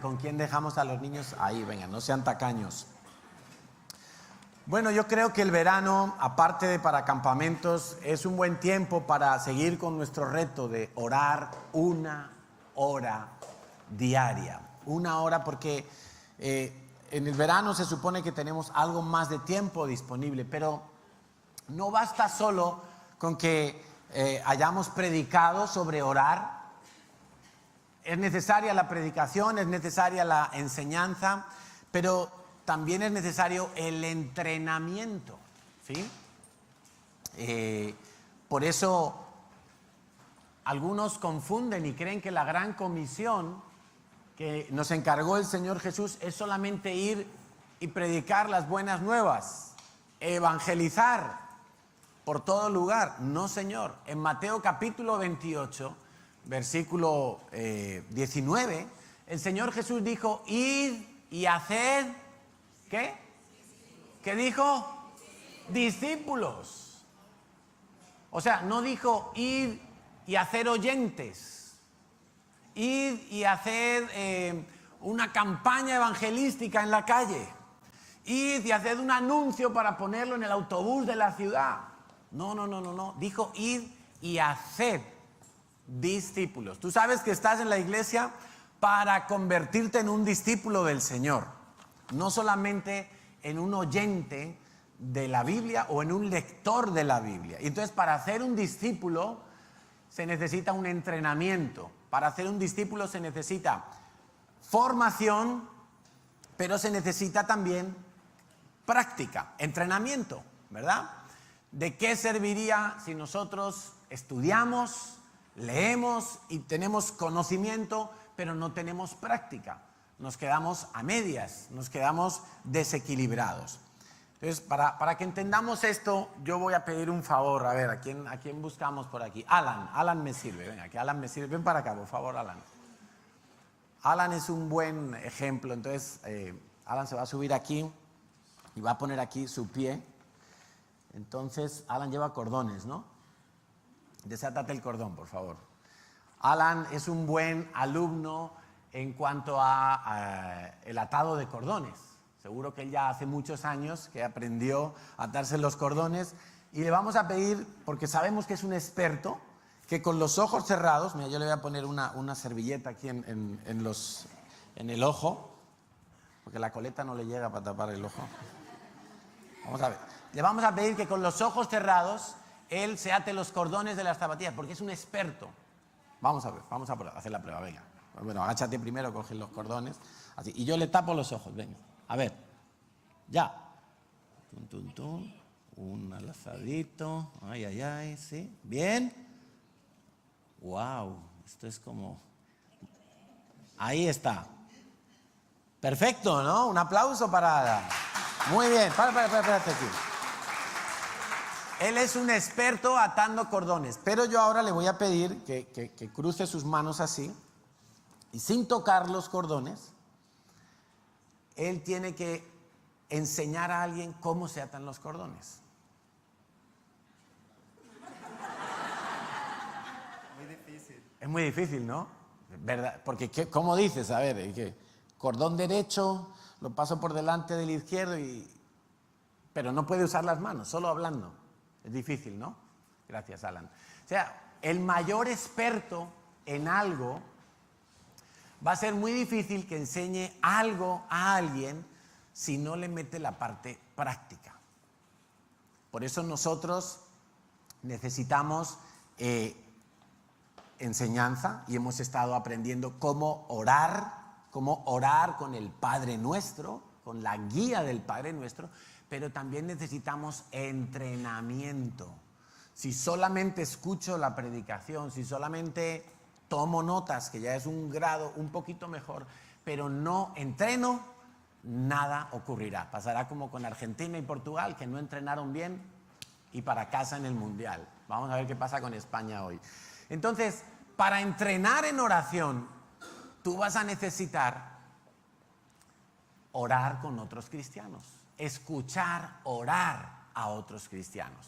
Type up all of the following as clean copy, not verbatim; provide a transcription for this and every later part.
¿Con quién dejamos a los niños? Ahí, venga, no sean tacaños. Bueno, yo creo que el verano, aparte de para campamentos, es un buen tiempo para seguir con nuestro reto de orar 1 hora diaria. 1 hora porque en el verano se supone que tenemos algo más de tiempo disponible, pero no basta solo con que hayamos predicado sobre orar. Es necesaria la predicación, es necesaria la enseñanza, pero también es necesario el entrenamiento, ¿sí? Por eso algunos confunden y creen que la gran comisión que nos encargó el Señor Jesús es solamente ir y predicar las buenas nuevas, evangelizar por todo lugar. No, Señor. En Mateo capítulo 28, versículo 19, el Señor Jesús dijo: id y haced, ¿qué? ¿Qué dijo? Discípulos. O sea, no dijo id y hacer oyentes. Id y hacer una campaña evangelística en la calle. Id y hacer un anuncio para ponerlo en el autobús de la ciudad. No. Dijo id y haced discípulos. Tú sabes que estás en la iglesia para convertirte en un discípulo del Señor. No solamente en un oyente de la Biblia o en un lector de la Biblia. Y entonces, para hacer un discípulo se necesita un entrenamiento. Para hacer un discípulo se necesita formación, pero se necesita también práctica, entrenamiento, ¿verdad? ¿De qué serviría si nosotros estudiamos, leemos y tenemos conocimiento, pero no tenemos práctica? Nos quedamos a medias, nos quedamos desequilibrados. Entonces, para que entendamos esto, yo voy a pedir un favor. A ver, ¿a quién buscamos por aquí? Alan me sirve. Venga, que Alan me sirve. Ven para acá, por favor, Alan. Alan es un buen ejemplo. Entonces, Alan se va a subir aquí y va a poner aquí su pie. Entonces, Alan lleva cordones, ¿no? Desátate el cordón, por favor. Alan es un buen alumno en cuanto a el atado de cordones. Seguro que él ya hace muchos años que aprendió a atarse los cordones, y le vamos a pedir, porque sabemos que es un experto, que con los ojos cerrados, mira, yo le voy a poner una servilleta aquí en el ojo, porque la coleta no le llega para tapar el ojo. Vamos a ver. Le vamos a pedir que con los ojos cerrados él se ate los cordones de las zapatillas, porque es un experto. Vamos a ver, vamos a hacer la prueba, venga. Bueno, agáchate primero, coge los cordones, así, y yo le tapo los ojos, venga. A ver, ya. Un alazadito. Ay, sí. Bien. Wow, esto es como... Ahí está. Perfecto, ¿no? Un aplauso para... Muy bien. Espérate aquí. Él es un experto atando cordones, pero yo ahora le voy a pedir que cruce sus manos así, y sin tocar los cordones, él tiene que enseñar a alguien cómo se atan los cordones. Muy difícil. Es muy difícil, ¿no? ¿Verdad? Porque, ¿cómo dices? A ver, cordón derecho, lo paso por delante del izquierdo, pero no puede usar las manos, solo hablando. Es difícil, ¿no? Gracias, Alan. O sea, el mayor experto en algo va a ser muy difícil que enseñe algo a alguien si no le mete la parte práctica. Por eso nosotros necesitamos enseñanza, y hemos estado aprendiendo cómo orar con el Padre Nuestro, con la guía del Padre Nuestro, pero también necesitamos entrenamiento. Si solamente escucho la predicación, si solamente tomo notas, que ya es un grado un poquito mejor, pero no entreno, nada ocurrirá. Pasará como con Argentina y Portugal, que no entrenaron bien y para casa en el Mundial. Vamos a ver qué pasa con España hoy. Entonces, para entrenar en oración, tú vas a necesitar orar con otros cristianos, escuchar orar a otros cristianos.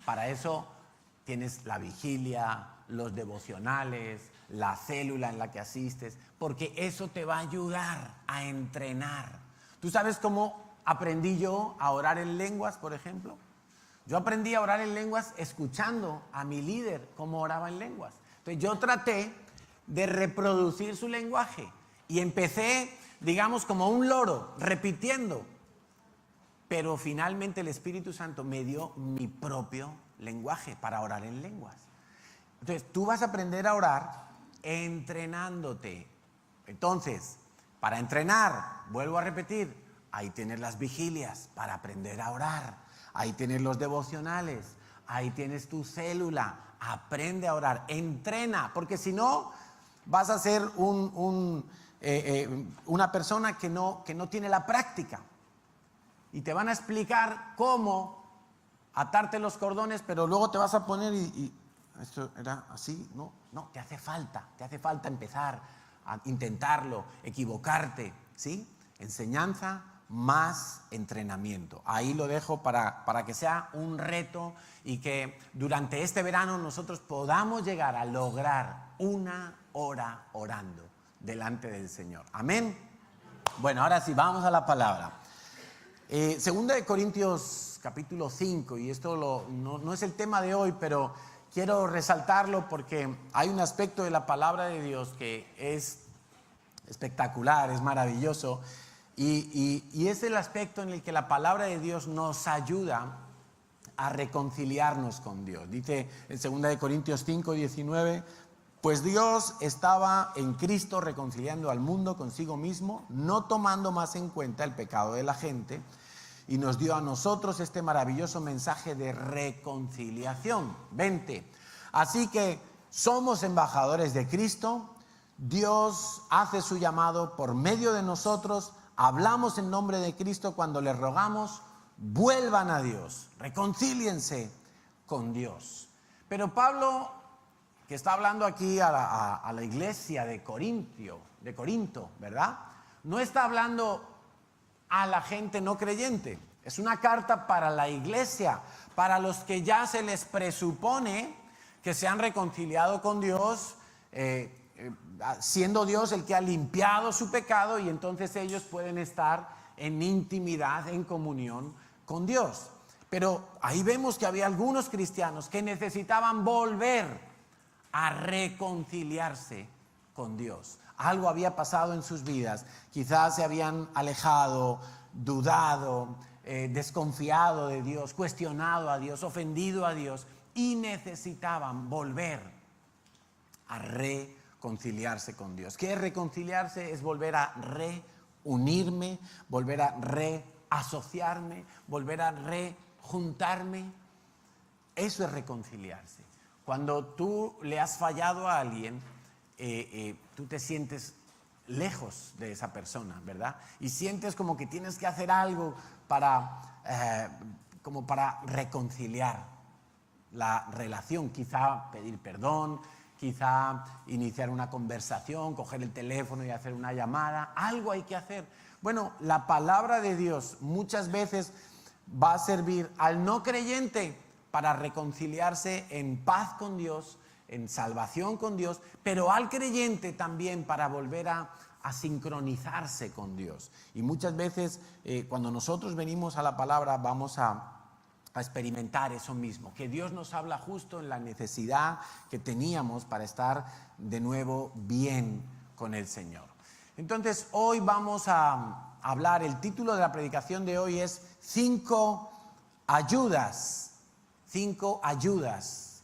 Para eso tienes la vigilia, los devocionales, la célula en la que asistes, porque eso te va a ayudar a entrenar. ¿Tú sabes cómo aprendí yo a orar en lenguas, por ejemplo? Yo aprendí a orar en lenguas escuchando a mi líder cómo oraba en lenguas. Entonces yo traté de reproducir su lenguaje y empecé, digamos, como un loro, repitiendo. Pero finalmente el Espíritu Santo me dio mi propio lenguaje para orar en lenguas. Entonces tú vas a aprender a orar entrenándote. Entonces, para entrenar, vuelvo a repetir, ahí tienes las vigilias para aprender a orar. Ahí tienes los devocionales, ahí tienes tu célula, aprende a orar, entrena, porque si no vas a ser una persona que no tiene la práctica. Y te van a explicar cómo atarte los cordones, pero luego te vas a poner y esto era así, no, te hace falta empezar a intentarlo, equivocarte, ¿sí? Enseñanza más entrenamiento. Ahí lo dejo para que sea un reto y que durante este verano nosotros podamos llegar a lograr 1 hora orando delante del Señor. Amén. Bueno, ahora sí, vamos a la palabra. Segunda de Corintios capítulo 5, y esto no es el tema de hoy, pero quiero resaltarlo porque hay un aspecto de la palabra de Dios que es espectacular, es maravilloso. Y es el aspecto en el que la palabra de Dios nos ayuda a reconciliarnos con Dios. Dice en 2 de Corintios 5, 19, pues Dios estaba en Cristo reconciliando al mundo consigo mismo, no tomando más en cuenta el pecado de la gente, y nos dio a nosotros este maravilloso mensaje de reconciliación. 20. Así que somos embajadores de Cristo, Dios hace su llamado por medio de nosotros. Hablamos en nombre de Cristo cuando les rogamos, vuelvan a Dios, reconcíliense con Dios. Pero Pablo, que está hablando aquí a la iglesia de Corinto, ¿verdad? No está hablando a la gente no creyente. Es una carta para la iglesia, para los que ya se les presupone que se han reconciliado con Dios, siendo Dios el que ha limpiado su pecado, y entonces ellos pueden estar en intimidad, en comunión con Dios. Pero ahí vemos que había algunos cristianos que necesitaban volver a reconciliarse con Dios. Algo había pasado en sus vidas, quizás se habían alejado, dudado, desconfiado de Dios, cuestionado a Dios, ofendido a Dios, y necesitaban volver a reconciliarse con Dios. ¿Qué es reconciliarse? Es volver a reunirme, volver a reasociarme, volver a rejuntarme. Eso es reconciliarse. Cuando tú le has fallado a alguien, tú te sientes lejos de esa persona, ¿verdad? Y sientes como que tienes que hacer algo para reconciliar la relación, quizá pedir perdón, quizá iniciar una conversación, coger el teléfono y hacer una llamada, algo hay que hacer. Bueno, la palabra de Dios muchas veces va a servir al no creyente para reconciliarse en paz con Dios, en salvación con Dios, pero al creyente también para volver a sincronizarse con Dios. Y muchas veces cuando nosotros venimos a la palabra vamos a experimentar eso mismo, que Dios nos habla justo en la necesidad que teníamos para estar de nuevo bien con el Señor. Entonces hoy vamos a hablar, el título de la predicación de hoy es 5 ayudas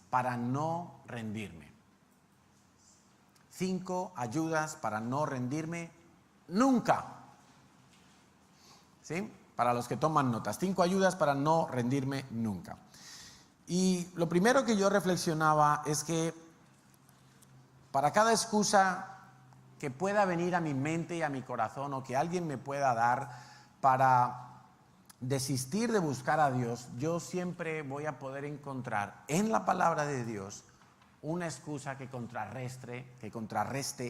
para no rendirme. 5 ayudas para no rendirme nunca. ¿Sí? Para los que toman notas, 5 ayudas para no rendirme nunca. Y lo primero que yo reflexionaba es que para cada excusa que pueda venir a mi mente y a mi corazón, o que alguien me pueda dar para desistir de buscar a Dios, yo siempre voy a poder encontrar en la palabra de Dios una excusa que contrarreste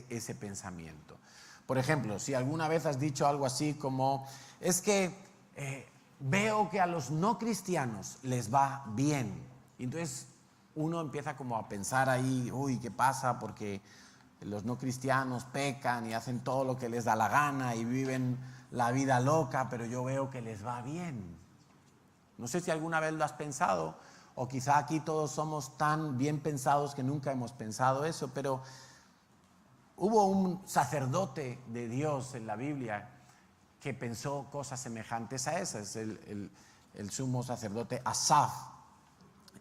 ese pensamiento. Por ejemplo, si alguna vez has dicho algo así como, es que veo que a los no cristianos les va bien. Entonces uno empieza como a pensar ahí, uy, ¿qué pasa? Porque los no cristianos pecan y hacen todo lo que les da la gana y viven la vida loca, pero yo veo que les va bien. No sé si alguna vez lo has pensado, o quizá aquí todos somos tan bien pensados que nunca hemos pensado eso, pero hubo un sacerdote de Dios en la Biblia que pensó cosas semejantes a esas, el sumo sacerdote Asaf.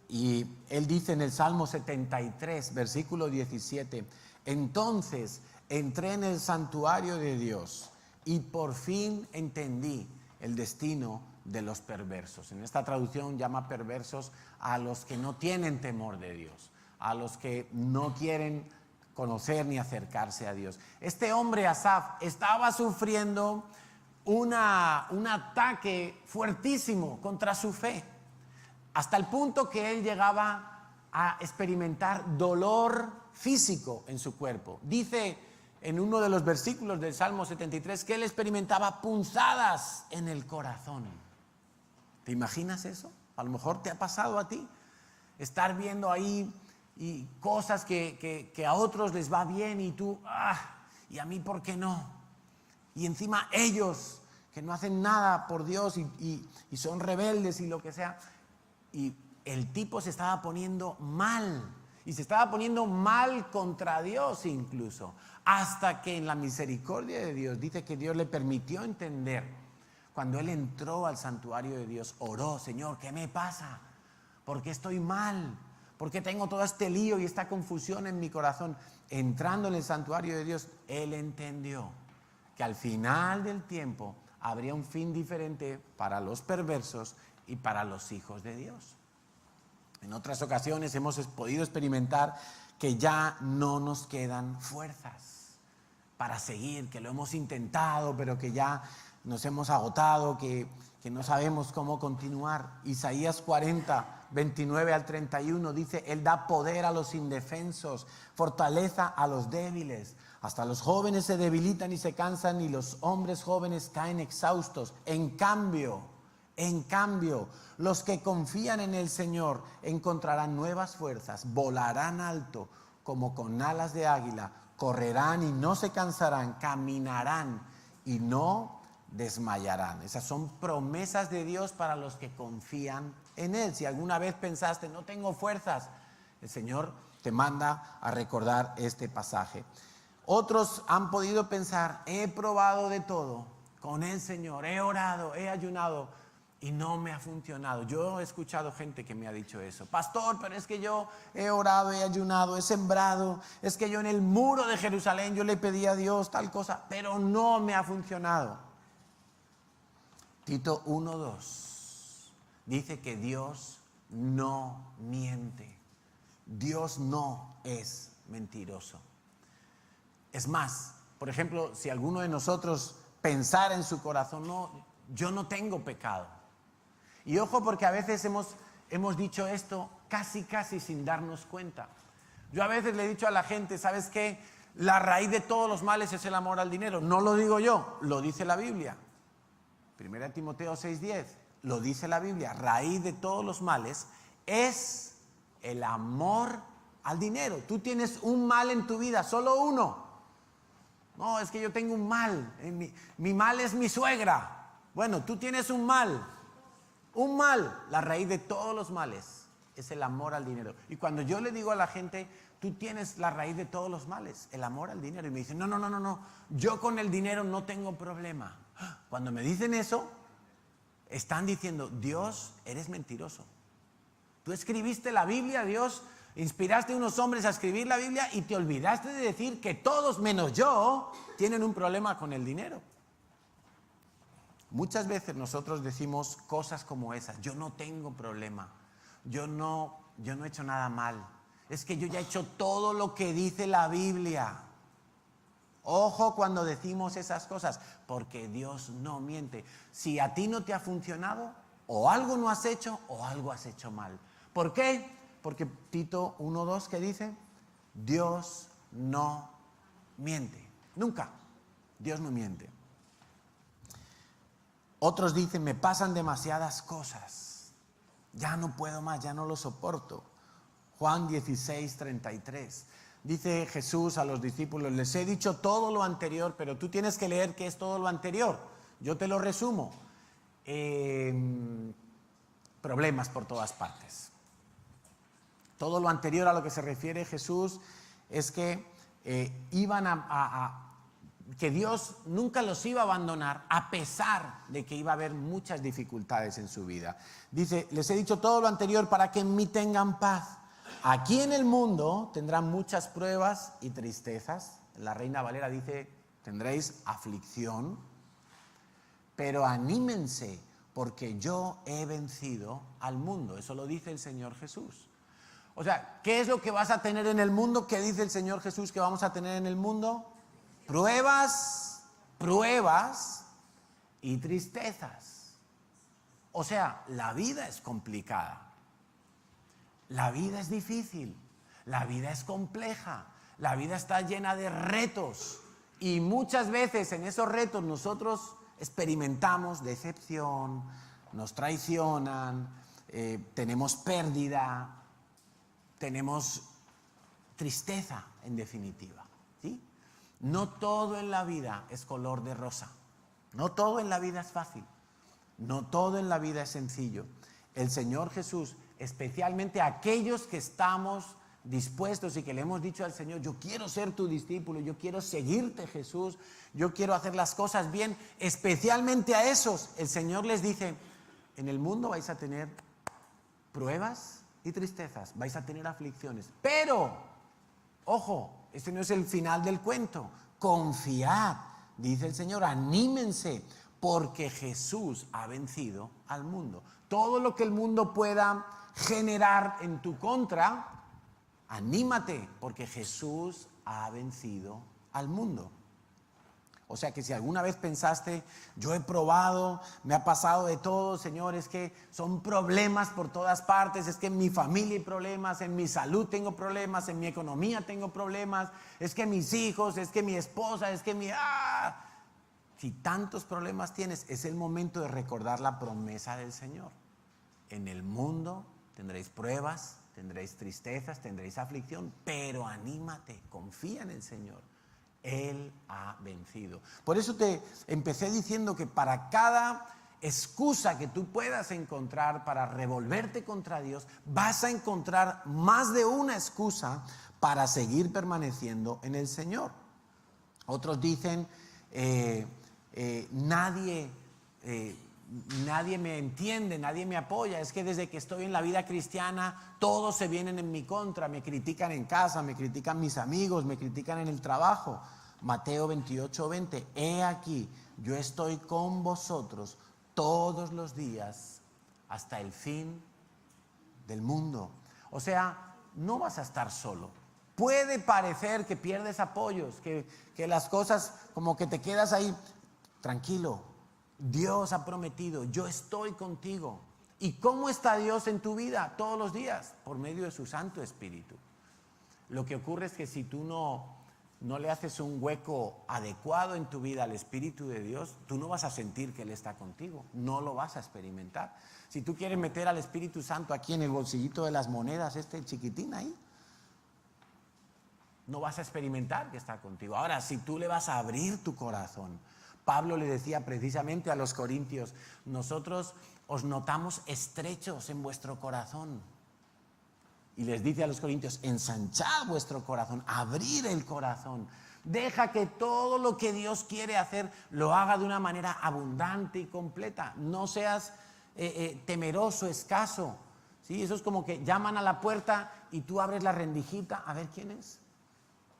Y él dice en el Salmo 73, versículo 17, entonces entré en el santuario de Dios y por fin entendí el destino de los perversos. En esta traducción llama perversos a los que no tienen temor de Dios, a los que no quieren conocer ni acercarse a Dios. Este hombre Asaf estaba sufriendo un ataque fuertísimo contra su fe, hasta el punto que él llegaba a experimentar dolor físico en su cuerpo. Dice en uno de los versículos del Salmo 73 que él experimentaba punzadas en el corazón. ¿Te imaginas eso? A lo mejor te ha pasado a ti, estar viendo ahí y cosas que a otros les va bien y tú, ¿y a mí por qué no? Y encima ellos que no hacen nada por Dios y son rebeldes y lo que sea. Y el tipo se estaba poniendo mal, y se estaba poniendo mal contra Dios incluso, hasta que en la misericordia de Dios dice que Dios le permitió entender. Cuando él entró al santuario de Dios, oró, Señor, ¿qué me pasa? ¿Por qué estoy mal? ¿Por qué tengo todo este lío y esta confusión en mi corazón? Entrando en el santuario de Dios, él entendió que al final del tiempo habría un fin diferente para los perversos y para los hijos de Dios. En otras ocasiones hemos podido experimentar que ya no nos quedan fuerzas para seguir, que lo hemos intentado, pero que ya nos hemos agotado, que no sabemos cómo continuar. Isaías 40, 29 al 31 dice, Él da poder a los indefensos, fortaleza a los débiles. Hasta los jóvenes se debilitan y se cansan y los hombres jóvenes caen exhaustos. En cambio, los que confían en el Señor encontrarán nuevas fuerzas, volarán alto como con alas de águila, correrán y no se cansarán, caminarán y no desmayarán. Esas son promesas de Dios para los que confían en Él. Si alguna vez pensaste, no tengo fuerzas, el Señor te manda a recordar este pasaje. Otros han podido pensar, he probado de todo con el Señor, he orado, he ayunado y no me ha funcionado. Yo he escuchado gente que me ha dicho eso. Pastor, pero es que yo he orado, he ayunado, he sembrado. Es que yo en el muro de Jerusalén yo le pedí a Dios tal cosa, pero no me ha funcionado. Tito 1:2 dice que Dios no miente. Dios no es mentiroso. Es más, por ejemplo, si alguno de nosotros pensara en su corazón, no, yo no tengo pecado. Y ojo, porque a veces hemos dicho esto casi sin darnos cuenta. Yo a veces le he dicho a la gente, ¿sabes qué? La raíz de todos los males es el amor al dinero. No lo digo yo, lo dice la Biblia. 1 Timoteo 6:10, lo dice la Biblia. Raíz de todos los males es el amor al dinero. Tú tienes un mal en tu vida, solo uno. No, es que yo tengo un mal. Mi mal es mi suegra. Bueno, tú tienes un mal. Un mal. La raíz de todos los males es el amor al dinero. Y cuando yo le digo a la gente, tú tienes la raíz de todos los males, el amor al dinero. Y me dicen, no. Yo con el dinero no tengo problema. Cuando me dicen eso, están diciendo, Dios, eres mentiroso. Tú escribiste la Biblia, Dios, inspiraste a unos hombres a escribir la Biblia y te olvidaste de decir que todos menos yo tienen un problema con el dinero. Muchas veces nosotros decimos cosas como esas, yo no tengo problema, yo no he hecho nada mal, es que yo ya he hecho todo lo que dice la Biblia. Ojo cuando decimos esas cosas, porque Dios no miente. Si a ti no te ha funcionado, o algo no has hecho, o algo has hecho mal. ¿Por qué? Porque Tito 1:2 que dice, Dios no miente. Nunca. Dios no miente. Otros dicen, me pasan demasiadas cosas. Ya no puedo más, ya no lo soporto. Juan 16:33. Dice Jesús a los discípulos: les he dicho todo lo anterior, pero tú tienes que leer qué es todo lo anterior. Yo te lo resumo. Problemas por todas partes. Todo lo anterior a lo que se refiere Jesús es que que Dios nunca los iba a abandonar, a pesar de que iba a haber muchas dificultades en su vida. Dice: les he dicho todo lo anterior para que en mí tengan paz. Aquí en el mundo tendrán muchas pruebas y tristezas. La Reina Valera dice: tendréis aflicción, pero anímense, porque yo he vencido al mundo. Eso lo dice el Señor Jesús. O sea, ¿qué es lo que vas a tener en el mundo? ¿Qué dice el Señor Jesús que vamos a tener en el mundo? Pruebas y tristezas. O sea, la vida es complicada. La vida es difícil. La vida es compleja. La vida está llena de retos. Y muchas veces en esos retos nosotros experimentamos decepción, nos traicionan, tenemos pérdida, tenemos tristeza, en definitiva, ¿sí? No todo en la vida es color de rosa, no todo en la vida es fácil, no todo en la vida es sencillo. El Señor Jesús, especialmente aquellos que estamos dispuestos y que le hemos dicho al Señor: yo quiero ser tu discípulo, yo quiero seguirte, Jesús, yo quiero hacer las cosas bien, especialmente a esos, el Señor les dice: en el mundo vais a tener pruebas y tristezas, vais a tener aflicciones, pero, ojo, este no es el final del cuento, confiad, dice el Señor, anímense, porque Jesús ha vencido al mundo. Todo lo que el mundo pueda generar en tu contra, anímate, porque Jesús ha vencido al mundo. O sea que si alguna vez pensaste: yo he probado, me ha pasado de todo, Señor, es que son problemas por todas partes, es que en mi familia hay problemas, en mi salud tengo problemas, en mi economía tengo problemas, es que mis hijos, es que mi esposa, es que mi... Si tantos problemas tienes, es el momento de recordar la promesa del Señor. En el mundo tendréis pruebas, tendréis tristezas, tendréis aflicción, pero anímate, confía en el Señor. Él ha vencido. Por eso te empecé diciendo que para cada excusa que tú puedas encontrar para revolverte contra Dios, vas a encontrar más de una excusa para seguir permaneciendo en el Señor. Otros dicen: nadie me entiende, nadie me apoya, es que desde que estoy en la vida cristiana todos se vienen en mi contra, me critican en casa, me critican mis amigos, me critican en el trabajo. Mateo 28:20, he aquí, yo estoy con vosotros todos los días hasta el fin del mundo. O sea, no vas a estar solo. Puede parecer que pierdes apoyos, que las cosas como que te quedas ahí. Tranquilo, Dios ha prometido: yo estoy contigo. ¿Y cómo está Dios en tu vida? Todos los días, por medio de su Santo Espíritu. Lo que ocurre es que si tú no le haces un hueco adecuado en tu vida al Espíritu de Dios, tú no vas a sentir que Él está contigo, no lo vas a experimentar. Si tú quieres meter al Espíritu Santo aquí en el bolsillito de las monedas, chiquitín ahí, no vas a experimentar que está contigo. Ahora, si tú le vas a abrir tu corazón, Pablo le decía precisamente a los corintios: nosotros os notamos estrechos en vuestro corazón. Y les dice a los corintios: ensanchad vuestro corazón, abrid el corazón. Deja que todo lo que Dios quiere hacer lo haga de una manera abundante y completa. No seas temeroso, escaso. ¿Sí? Eso es como que llaman a la puerta y tú abres la rendijita, a ver quién es.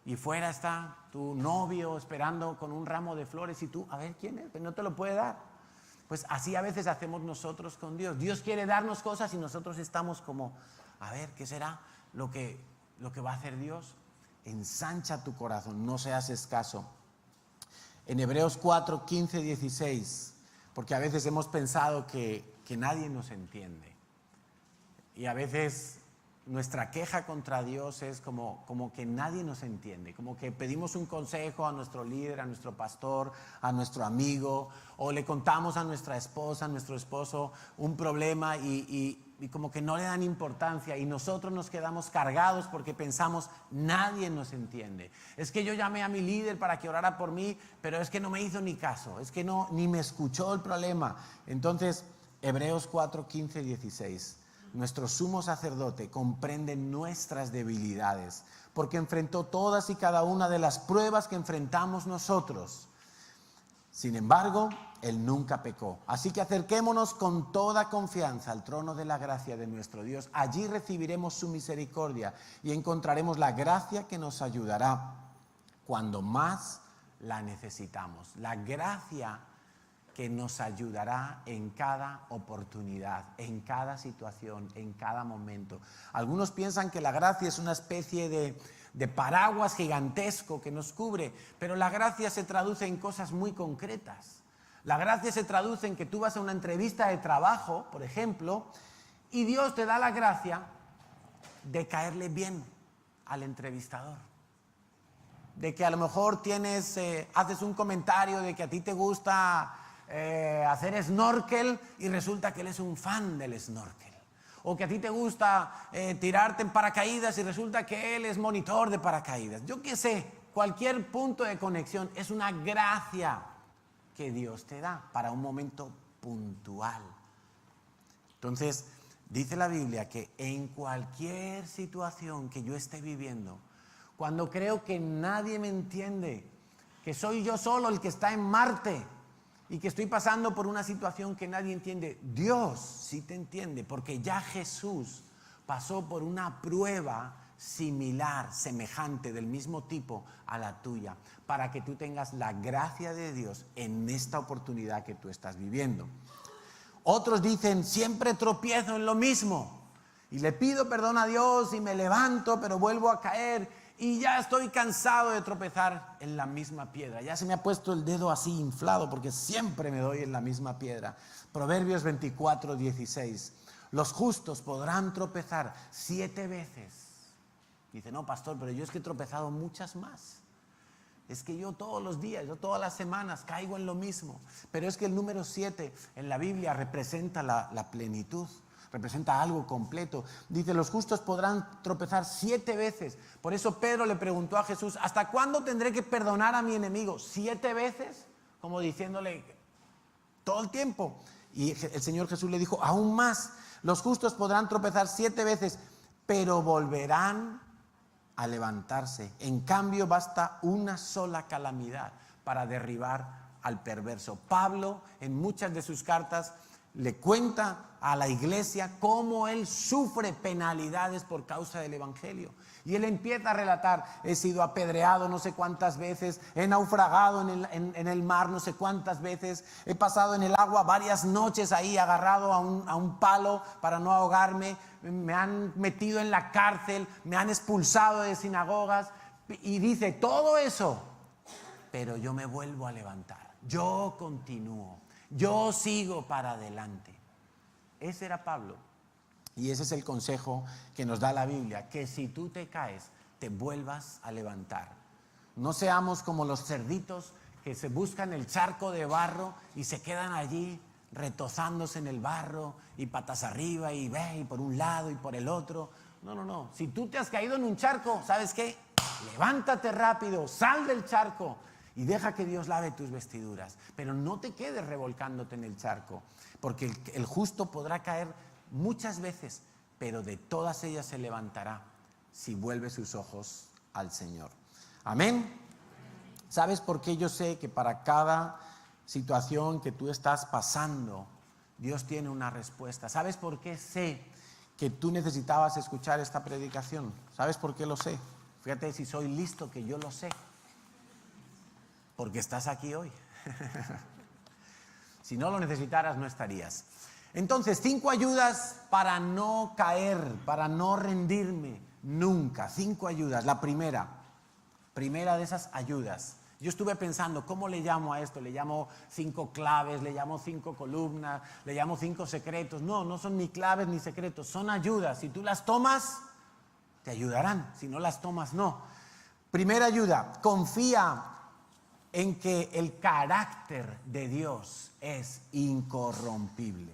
Y fuera está tu novio esperando con un ramo de flores y tú, a ver quién es, pero no te lo puede dar. Pues así a veces hacemos nosotros con Dios. Dios quiere darnos cosas y nosotros estamos como: a ver, ¿qué será lo que va a hacer Dios? Ensancha tu corazón, no seas escaso. En Hebreos 4, 15, 16, porque a veces hemos pensado que nadie nos entiende. Y a veces nuestra queja contra Dios es como que nadie nos entiende, como que pedimos un consejo a nuestro líder, a nuestro pastor, a nuestro amigo, o le contamos a nuestra esposa, a nuestro esposo un problema y y como que no le dan importancia, y nosotros nos quedamos cargados porque pensamos, nadie nos entiende. Es que yo llamé a mi líder para que orara por mí, pero es que no me hizo ni caso, es que no, ni me escuchó el problema. Entonces, Hebreos 4, 15 y 16. Nuestro sumo sacerdote comprende nuestras debilidades, porque enfrentó todas y cada una de las pruebas que enfrentamos nosotros. Sin embargo, Él nunca pecó. Así que acerquémonos con toda confianza al trono de la gracia de nuestro Dios. Allí recibiremos su misericordia y encontraremos la gracia que nos ayudará cuando más la necesitamos. La gracia que nos ayudará en cada oportunidad, en cada situación, en cada momento. Algunos piensan que la gracia es una especie de paraguas gigantesco que nos cubre, pero la gracia se traduce en cosas muy concretas. La gracia se traduce en que tú vas a una entrevista de trabajo, por ejemplo, y Dios te da la gracia de caerle bien al entrevistador. De que a lo mejor haces un comentario de que a ti te gusta hacer snorkel y resulta que él es un fan del snorkel. O que a ti te gusta tirarte en paracaídas y resulta que él es monitor de paracaídas. Yo qué sé, cualquier punto de conexión es una gracia que Dios te da para un momento puntual. Entonces, dice la Biblia que en cualquier situación que yo esté viviendo, cuando creo que nadie me entiende, que soy yo solo el que está en Marte y que estoy pasando por una situación que nadie entiende, Dios sí te entiende, porque ya Jesús pasó por una prueba similar, semejante, del mismo tipo a la tuya, para que tú tengas la gracia de Dios en esta oportunidad que tú estás viviendo. Otros dicen, siempre tropiezo en lo mismo y le pido perdón a Dios y me levanto, pero vuelvo a caer y ya estoy cansado de tropezar en la misma piedra. Ya se me ha puesto el dedo así inflado porque siempre me doy en la misma piedra. Proverbios 24, 16. Los justos podrán tropezar 7 veces. Dice, no, pastor, pero yo es que he tropezado muchas más. Es que yo todos los días, yo todas las semanas caigo en lo mismo. Pero es que el número 7 en la Biblia representa la plenitud, representa algo completo. Dice, los justos podrán tropezar 7 veces. Por eso Pedro le preguntó a Jesús, ¿hasta cuándo tendré que perdonar a mi enemigo? ¿7 veces? Como diciéndole, todo el tiempo. Y el Señor Jesús le dijo, aún más, los justos podrán tropezar 7 veces, pero volverán a levantarse. En cambio, basta una sola calamidad para derribar al perverso. Pablo, en muchas de sus cartas, le cuenta a la iglesia cómo él sufre penalidades por causa del evangelio. Y él empieza a relatar, he sido apedreado no sé cuántas veces, he naufragado en el mar no sé cuántas veces, he pasado en el agua varias noches ahí agarrado a un palo para no ahogarme, me han metido en la cárcel, me han expulsado de sinagogas. Y dice, todo eso, pero yo me vuelvo a levantar, yo continúo, yo sigo para adelante. Ese era Pablo. Y ese es el consejo que nos da la Biblia, que si tú te caes, te vuelvas a levantar. No seamos como los cerditos que se buscan el charco de barro y se quedan allí retozándose en el barro y patas arriba y por un lado y por el otro. No, no, no. Si tú te has caído en un charco, ¿sabes qué? Levántate rápido, sal del charco y deja que Dios lave tus vestiduras. Pero no te quedes revolcándote en el charco, porque el justo podrá caer muchas veces, pero de todas ellas se levantará si vuelve sus ojos al Señor. Amén. ¿Sabes por qué yo sé que para cada situación que tú estás pasando, Dios tiene una respuesta? ¿Sabes por qué sé que tú necesitabas escuchar esta predicación? ¿Sabes por qué lo sé? Fíjate si soy listo, que yo lo sé. Porque estás aquí hoy. Si no lo necesitaras, no estarías. Entonces, 5 ayudas para no caer, para no rendirme nunca. 5 ayudas. La primera de esas ayudas. Yo estuve pensando, ¿cómo le llamo a esto? Le llamo 5 claves, le llamo 5 columnas, le llamo 5 secretos. No, no son ni claves ni secretos, son ayudas. Si tú las tomas, te ayudarán. Si no las tomas, no. Primera ayuda, confía en que el carácter de Dios es incorrompible.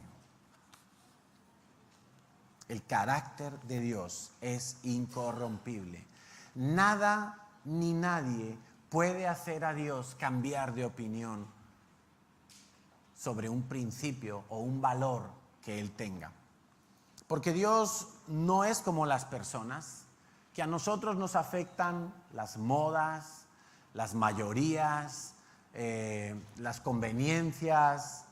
El carácter de Dios es incorrompible. Nada ni nadie puede hacer a Dios cambiar de opinión sobre un principio o un valor que Él tenga. Porque Dios no es como las personas, que a nosotros nos afectan las modas, las mayorías, las conveniencias,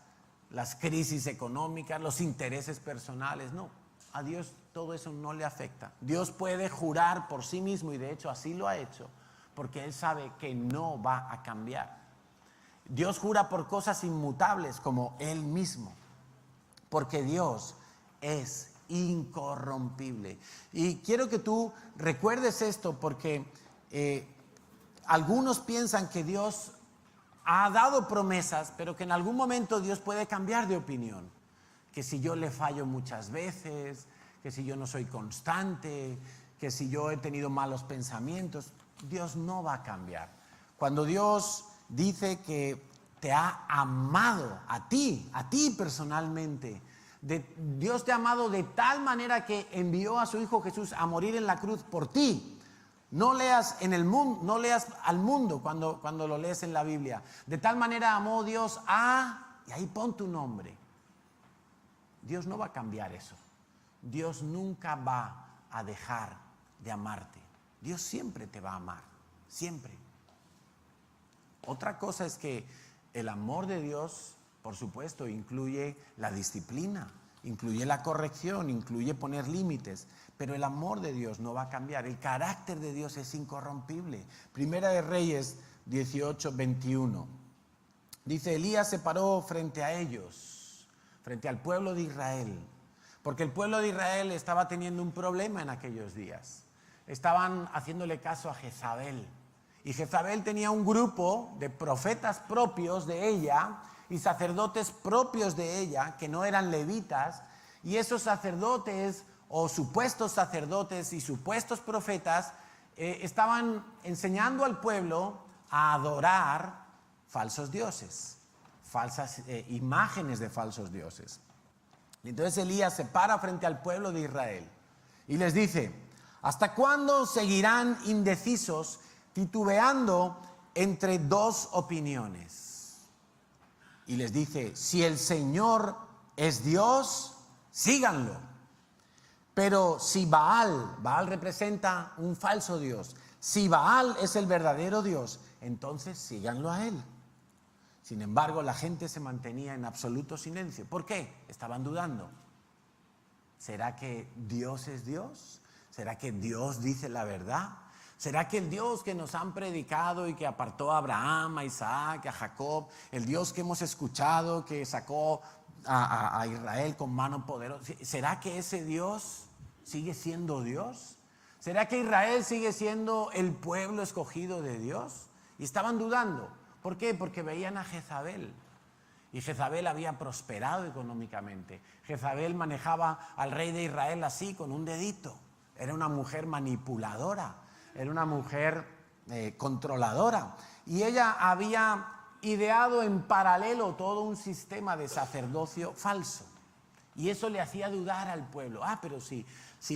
las crisis económicas, los intereses personales. No, a Dios todo eso no le afecta. Dios puede jurar por sí mismo, y de hecho así lo ha hecho, porque Él sabe que no va a cambiar. Dios jura por cosas inmutables como Él mismo, porque Dios es incorrompible. Y quiero que tú recuerdes esto, porque algunos piensan que Dios ha dado promesas, pero que en algún momento Dios puede cambiar de opinión. Que si yo le fallo muchas veces, que si yo no soy constante, que si yo he tenido malos pensamientos, Dios no va a cambiar. Cuando Dios dice que te ha amado a ti personalmente, Dios te ha amado de tal manera que envió a su Hijo Jesús a morir en la cruz por ti. No leas en el mundo, no leas al mundo cuando lo lees en la Biblia. De tal manera amó Dios a, y ahí pon tu nombre. Dios no va a cambiar eso. Dios nunca va a dejar de amarte. Dios siempre te va a amar, siempre. Otra cosa es que el amor de Dios, por supuesto, incluye la disciplina, incluye la corrección, incluye poner límites, pero el amor de Dios no va a cambiar. El carácter de Dios es incorrompible. Primera de Reyes 18:21. Dice: Elías se paró frente a ellos, frente al pueblo de Israel, porque el pueblo de Israel estaba teniendo un problema en aquellos días. Estaban haciéndole caso a Jezabel, y Jezabel tenía un grupo de profetas propios de ella y sacerdotes propios de ella, que no eran levitas, y esos sacerdotes o supuestos sacerdotes y supuestos profetas estaban enseñando al pueblo a adorar falsos dioses, falsas imágenes de falsos dioses. Entonces Elías se para frente al pueblo de Israel y les dice: ¿hasta cuándo seguirán indecisos, titubeando entre dos opiniones? Y les dice: si el Señor es Dios, síganlo. Pero si Baal representa un falso Dios, si Baal es el verdadero Dios, entonces síganlo a él. Sin embargo, la gente se mantenía en absoluto silencio. ¿Por qué? Estaban dudando. ¿Será que Dios es Dios? ¿Será que Dios dice la verdad? ¿Será que el Dios que nos han predicado y que apartó a Abraham, a Isaac, a Jacob, el Dios que hemos escuchado, que sacó a Israel con mano poderosa, ¿será que ese Dios sigue siendo Dios? ¿Será que Israel sigue siendo el pueblo escogido de Dios? Y estaban dudando. ¿Por qué? Porque veían a Jezabel. Y Jezabel había prosperado económicamente. Jezabel manejaba al rey de Israel así, con un dedito. Era una mujer manipuladora, era una mujer controladora. Y ella había ideado en paralelo todo un sistema de sacerdocio falso. Y eso le hacía dudar al pueblo. Pero si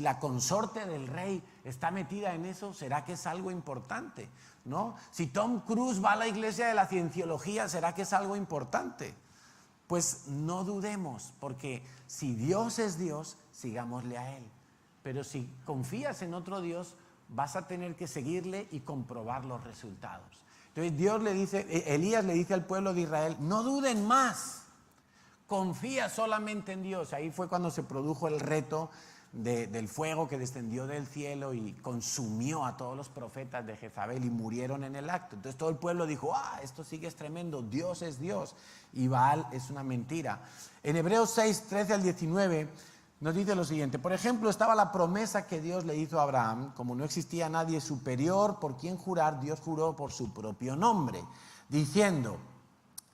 la consorte del rey está metida en eso, ¿será que es algo importante? ¿No? Si Tom Cruise va a la iglesia de la cienciología, ¿será que es algo importante? Pues no dudemos, porque si Dios es Dios, sigámosle a Él. Pero si confías en otro Dios, vas a tener que seguirle y comprobar los resultados. Entonces Elías le dice al pueblo de Israel: no duden más, confía solamente en Dios. Ahí fue cuando se produjo el reto del fuego que descendió del cielo y consumió a todos los profetas de Jezabel y murieron en el acto. Entonces todo el pueblo dijo: esto sí que es tremendo, Dios es Dios y Baal es una mentira. En Hebreos 6, 13 al 19 nos dice lo siguiente: por ejemplo, estaba la promesa que Dios le hizo a Abraham. Como no existía nadie superior por quien jurar, Dios juró por su propio nombre, diciendo: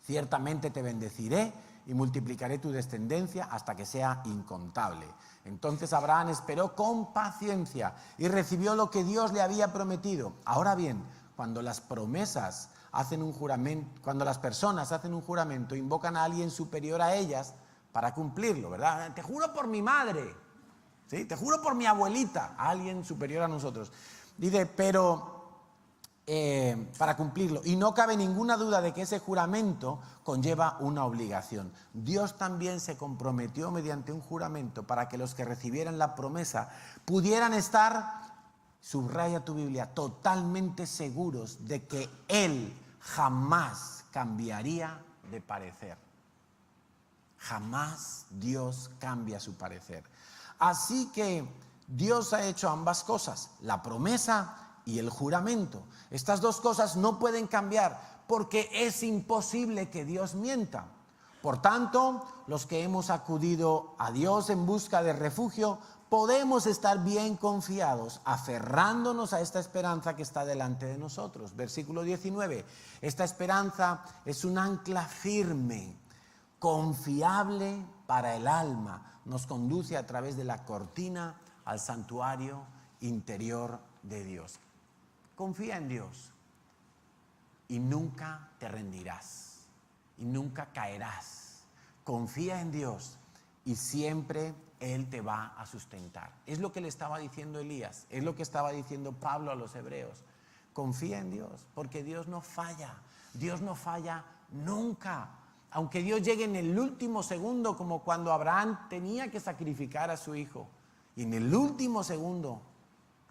ciertamente te bendeciré y multiplicaré tu descendencia hasta que sea incontable. Entonces Abraham esperó con paciencia y recibió lo que Dios le había prometido. Ahora bien, cuando las personas hacen un juramento, invocan a alguien superior a ellas para cumplirlo, ¿verdad? Te juro por mi madre. ¿Sí? Te juro por mi abuelita, alguien superior a nosotros. Dice, pero para cumplirlo. Y no cabe ninguna duda de que ese juramento conlleva una obligación. Dios también se comprometió mediante un juramento para que los que recibieran la promesa pudieran estar, subraya tu Biblia, totalmente seguros de que Él jamás cambiaría de parecer. Jamás Dios cambia su parecer. Así que Dios ha hecho ambas cosas, la promesa y el juramento. Estas dos cosas no pueden cambiar porque es imposible que Dios mienta. Por tanto, los que hemos acudido a Dios en busca de refugio, podemos estar bien confiados, aferrándonos a esta esperanza que está delante de nosotros. Versículo 19. Esta esperanza es un ancla firme, confiable para el alma. Nos conduce a través de la cortina al santuario interior de Dios. Confía en Dios y nunca te rendirás y nunca caerás. Confía en Dios y siempre Él te va a sustentar. Es lo que le estaba diciendo Elías, es lo que estaba diciendo Pablo a los hebreos. Confía en Dios, porque Dios no falla nunca. Aunque Dios llegue en el último segundo, como cuando Abraham tenía que sacrificar a su hijo, y en el último segundo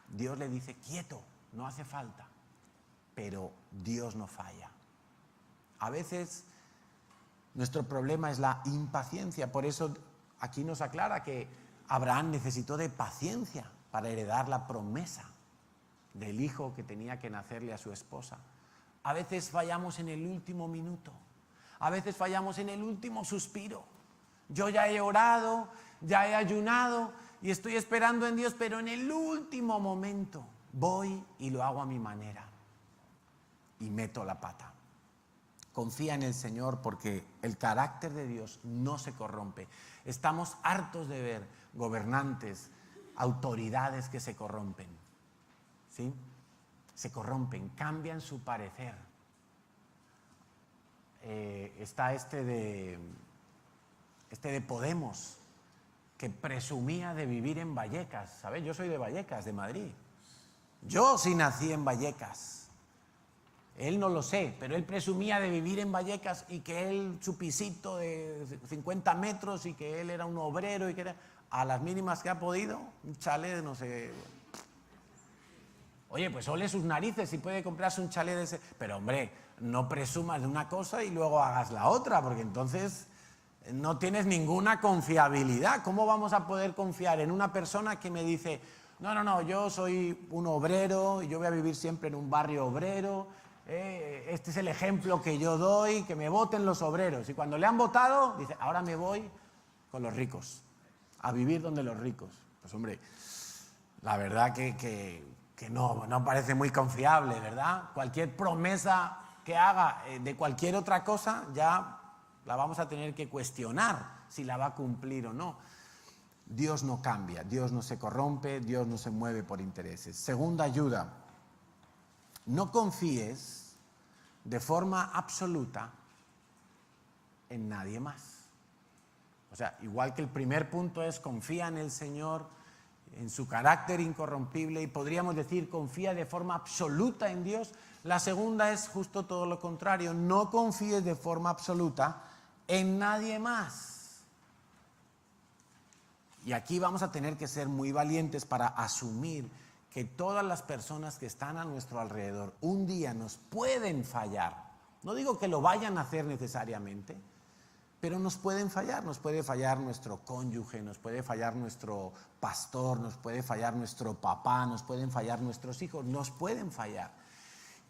Dios le dice, quieto, no hace falta, pero Dios no falla. A veces nuestro problema es la impaciencia, por eso aquí nos aclara que Abraham necesitó de paciencia para heredar la promesa del hijo que tenía que nacerle a su esposa. A veces fallamos en el último minuto, a veces fallamos en el último suspiro. Yo ya he orado, ya he ayunado y estoy esperando en Dios, pero en el último momento voy y lo hago a mi manera y meto la pata. Confía en el Señor porque el carácter de Dios no se corrompe. Estamos hartos de ver gobernantes, autoridades que se corrompen. ¿Sí? Se corrompen, cambian su parecer. Está este de Podemos, que presumía de vivir en Vallecas. ¿Sabes? Yo soy de Vallecas, de Madrid. Yo sí nací en Vallecas. Él no lo sé, pero él presumía de vivir en Vallecas y que él, su pisito de 50 metros y que él era un obrero y que era, a las mínimas que ha podido, un chalet de no sé. Oye, pues ole sus narices si puede comprarse un chalet de ese. Pero hombre, no presumas de una cosa y luego hagas la otra, porque entonces no tienes ninguna confiabilidad. ¿Cómo vamos a poder confiar en una persona que me dice, no, yo soy un obrero y yo voy a vivir siempre en un barrio obrero? Este es el ejemplo que yo doy, que me voten los obreros. Y cuando le han votado, dice, ahora me voy con los ricos, a vivir donde los ricos. Pues hombre, la verdad que no parece muy confiable, ¿verdad? Cualquier promesa que haga de cualquier otra cosa, ya la vamos a tener que cuestionar si la va a cumplir o no. Dios no cambia, Dios no se corrompe, Dios no se mueve por intereses. Segunda ayuda, no confíes de forma absoluta en nadie más. O sea, igual que el primer punto es confía en el Señor, en su carácter incorrompible, y podríamos decir confía de forma absoluta en Dios. La segunda es justo todo lo contrario, no confíes de forma absoluta en nadie más. Y aquí vamos a tener que ser muy valientes para asumir que todas las personas que están a nuestro alrededor un día nos pueden fallar. No digo que lo vayan a hacer necesariamente, pero nos pueden fallar. Nos puede fallar nuestro cónyuge, nos puede fallar nuestro pastor, nos puede fallar nuestro papá, nos pueden fallar nuestros hijos, nos pueden fallar.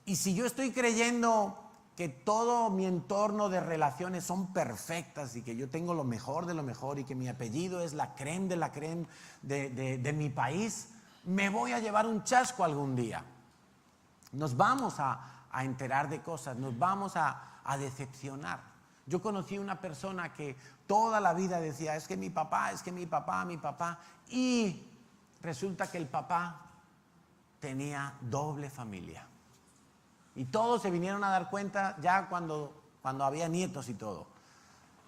Y si yo estoy creyendo que todo mi entorno de relaciones son perfectas y que yo tengo lo mejor de lo mejor y que mi apellido es la crème de la crème de mi país, me voy a llevar un chasco algún día. Nos vamos a enterar de cosas, nos vamos a decepcionar. Yo conocí una persona que toda la vida decía, es que mi papá, mi papá, y resulta que el papá tenía doble familia. Y todos se vinieron a dar cuenta ya cuando había nietos y todo.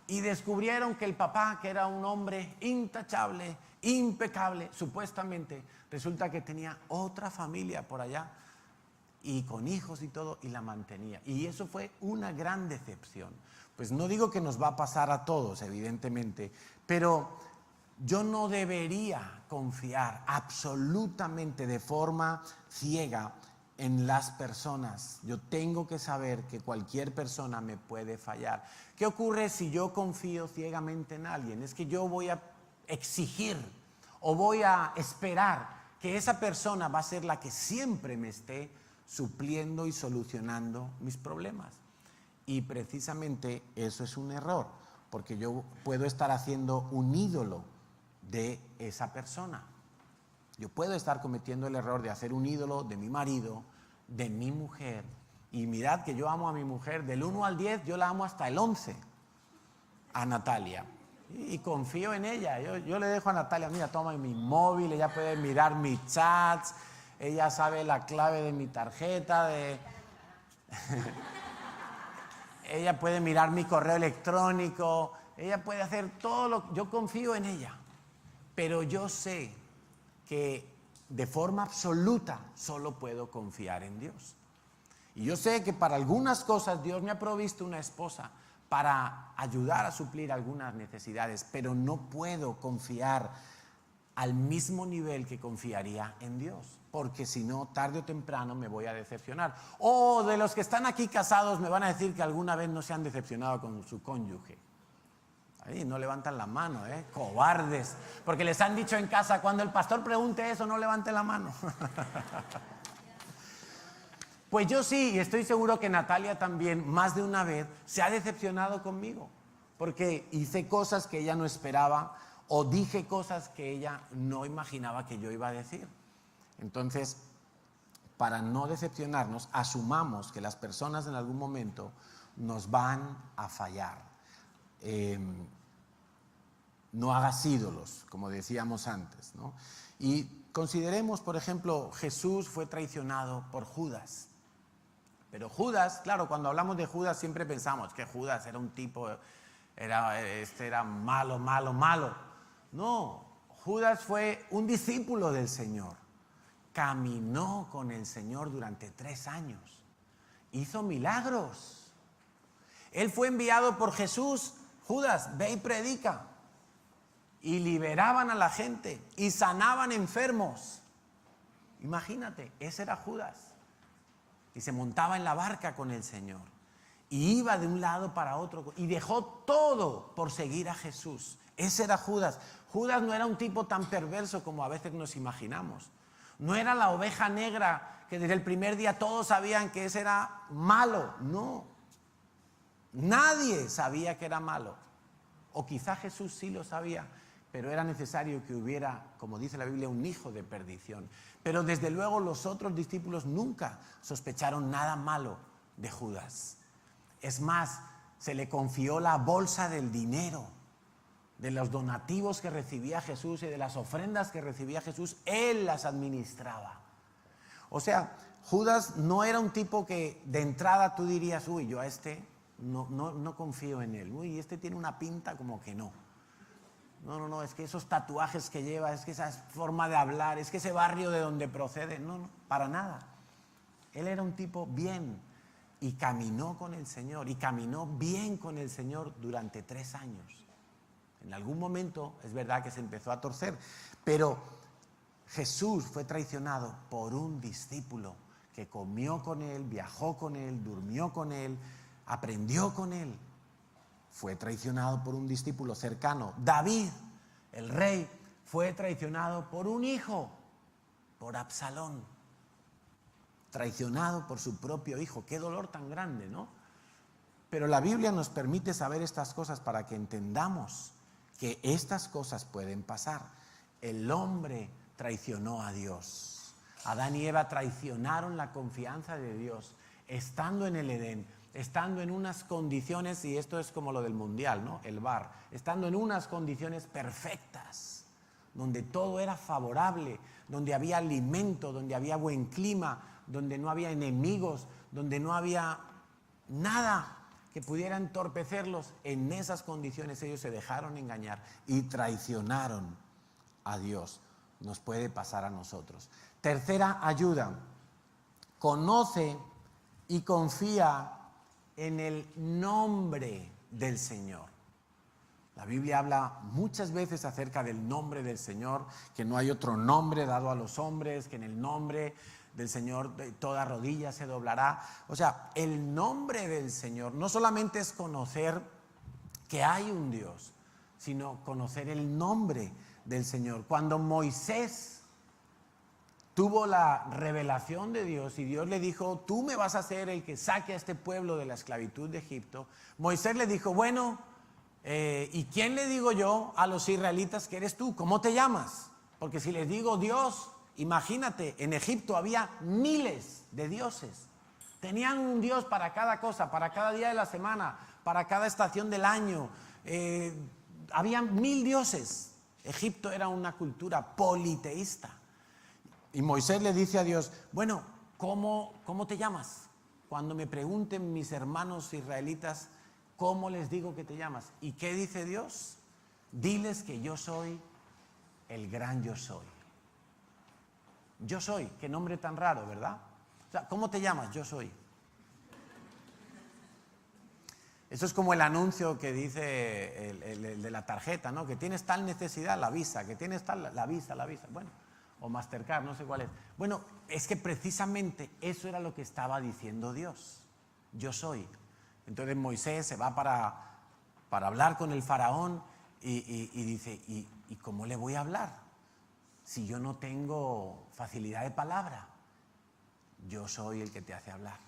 y descubrieron que el papá, que era un hombre intachable, impecable, supuestamente, resulta que tenía otra familia por allá y con hijos y todo, y la mantenía. Y eso fue una gran decepción. Pues no digo que nos va a pasar a todos, evidentemente, pero yo no debería confiar absolutamente de forma ciega en las personas. Yo tengo que saber que cualquier persona me puede fallar. ¿Qué ocurre si yo confío ciegamente en alguien? Es que yo voy a exigir o voy a esperar que esa persona va a ser la que siempre me esté supliendo y solucionando mis problemas. Y precisamente eso es un error, porque yo puedo estar haciendo un ídolo de esa persona. Yo puedo estar cometiendo el error de hacer un ídolo de mi marido, de mi mujer. Y mirad que yo amo a mi mujer del 1 al 10, yo la amo hasta el 11, a Natalia. Y confío en ella. Yo le dejo a Natalia, mira, toma mi móvil, ella puede mirar mis chats, ella sabe la clave de mi tarjeta, ella puede mirar mi correo electrónico, ella puede hacer todo lo que... Yo confío en ella, pero yo sé que de forma absoluta solo puedo confiar en Dios. Y yo sé que para algunas cosas Dios me ha provisto una esposa para ayudar a suplir algunas necesidades, pero no puedo confiar al mismo nivel que confiaría en Dios, porque si no, tarde o temprano me voy a decepcionar. O de los que están aquí casados me van a decir que alguna vez no se han decepcionado con su cónyuge. Ahí no levantan la mano, cobardes, porque les han dicho en casa, cuando el pastor pregunte eso, no levante la mano. Pues yo sí, y estoy seguro que Natalia también, más de una vez, se ha decepcionado conmigo, porque hice cosas que ella no esperaba, o dije cosas que ella no imaginaba que yo iba a decir. Entonces, para no decepcionarnos, asumamos que las personas en algún momento nos van a fallar. No hagas ídolos, como decíamos antes, ¿no? Y consideremos, por ejemplo, Jesús fue traicionado por Judas. Pero Judas, claro, cuando hablamos de Judas siempre pensamos que Judas era un tipo, era malo, malo, malo. No, Judas fue un discípulo del Señor. Caminó con el Señor durante 3 años. Hizo milagros. Él fue enviado por Jesús. Judas, ve y predica. Y liberaban a la gente y sanaban enfermos. Imagínate, ese era Judas. Y se montaba en la barca con el Señor. Y iba de un lado para otro. Y dejó todo por seguir a Jesús. Ese era Judas. Judas no era un tipo tan perverso como a veces nos imaginamos. No era la oveja negra que desde el primer día todos sabían que ese era malo. No. Nadie sabía que era malo. O quizá Jesús sí lo sabía, pero era necesario que hubiera, como dice la Biblia, un hijo de perdición. Pero desde luego los otros discípulos nunca sospecharon nada malo de Judas. Es más, se le confió la bolsa del dinero, de los donativos que recibía Jesús y de las ofrendas que recibía Jesús, él las administraba. O sea, Judas no era un tipo que de entrada tú dirías, uy, yo a este no confío en él. Uy, este tiene una pinta como que no. No, es que esos tatuajes que lleva, es que esa forma de hablar, es que ese barrio de donde procede, no, para nada. Él era un tipo bien y caminó con el Señor y caminó bien con el Señor durante 3 años. En algún momento es verdad que se empezó a torcer, pero Jesús fue traicionado por un discípulo que comió con él, viajó con él, durmió con él, aprendió con él. Fue traicionado por un discípulo cercano. David, el rey, fue traicionado por un hijo, por Absalón. Traicionado por su propio hijo. Qué dolor tan grande, ¿no? Pero la Biblia nos permite saber estas cosas para que entendamos que estas cosas pueden pasar. El hombre traicionó a Dios. Adán y Eva traicionaron la confianza de Dios, estando en el Edén, estando en unas condiciones, y esto es como lo del mundial, ¿no? El VAR, estando en unas condiciones perfectas, donde todo era favorable, donde había alimento, donde había buen clima, donde no había enemigos, donde no había nada que pudiera entorpecerlos. En esas condiciones ellos se dejaron engañar y traicionaron a Dios. Nos puede pasar a nosotros. Tercera ayuda: conoce y confía en el nombre del Señor. La Biblia habla muchas veces acerca del nombre del Señor, que no hay otro nombre dado a los hombres, que en el nombre del Señor toda rodilla se doblará. O sea, el nombre del Señor no solamente es conocer que hay un Dios, sino conocer el nombre del Señor. Cuando Moisés tuvo la revelación de Dios y Dios le dijo: tú me vas a ser el que saque a este pueblo de la esclavitud de Egipto, Moisés le dijo: bueno, ¿y quién le digo yo a los israelitas que eres tú? ¿Cómo te llamas? Porque si les digo Dios, imagínate, en Egipto había miles de dioses. Tenían un Dios para cada cosa, para cada día de la semana, para cada estación del año. Había 1000 dioses. Egipto era una cultura politeísta. Y Moisés le dice a Dios: bueno, ¿cómo te llamas? Cuando me pregunten mis hermanos israelitas, ¿cómo les digo que te llamas? ¿Y qué dice Dios? Diles que yo soy el gran yo soy. Yo soy, qué nombre tan raro, ¿verdad? O sea, ¿cómo te llamas? Yo soy. Eso es como el anuncio que dice el de la tarjeta, ¿no? Que tienes tal necesidad, la Visa, que tienes tal, la Visa. Bueno, o Mastercard, no sé cuál es. Bueno, es que precisamente eso era lo que estaba diciendo Dios. Yo soy. Entonces Moisés se va para hablar con el faraón y dice: ¿y cómo le voy a hablar si yo no tengo facilidad de palabra? Yo soy el que te hace hablar.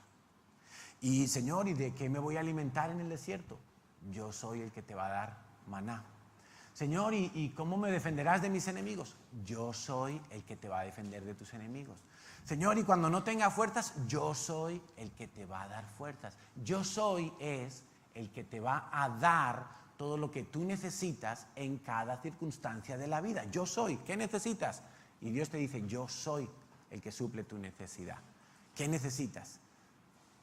Y Señor, ¿y de qué me voy a alimentar en el desierto? Yo soy el que te va a dar maná. Señor, ¿y cómo me defenderás de mis enemigos? Yo soy el que te va a defender de tus enemigos. Señor, y cuando no tenga fuerzas, yo soy el que te va a dar fuerzas. Yo soy es el que te va a dar todo lo que tú necesitas en cada circunstancia de la vida. Yo soy. ¿Qué necesitas? Y Dios te dice: yo soy el que suple tu necesidad. ¿Qué necesitas?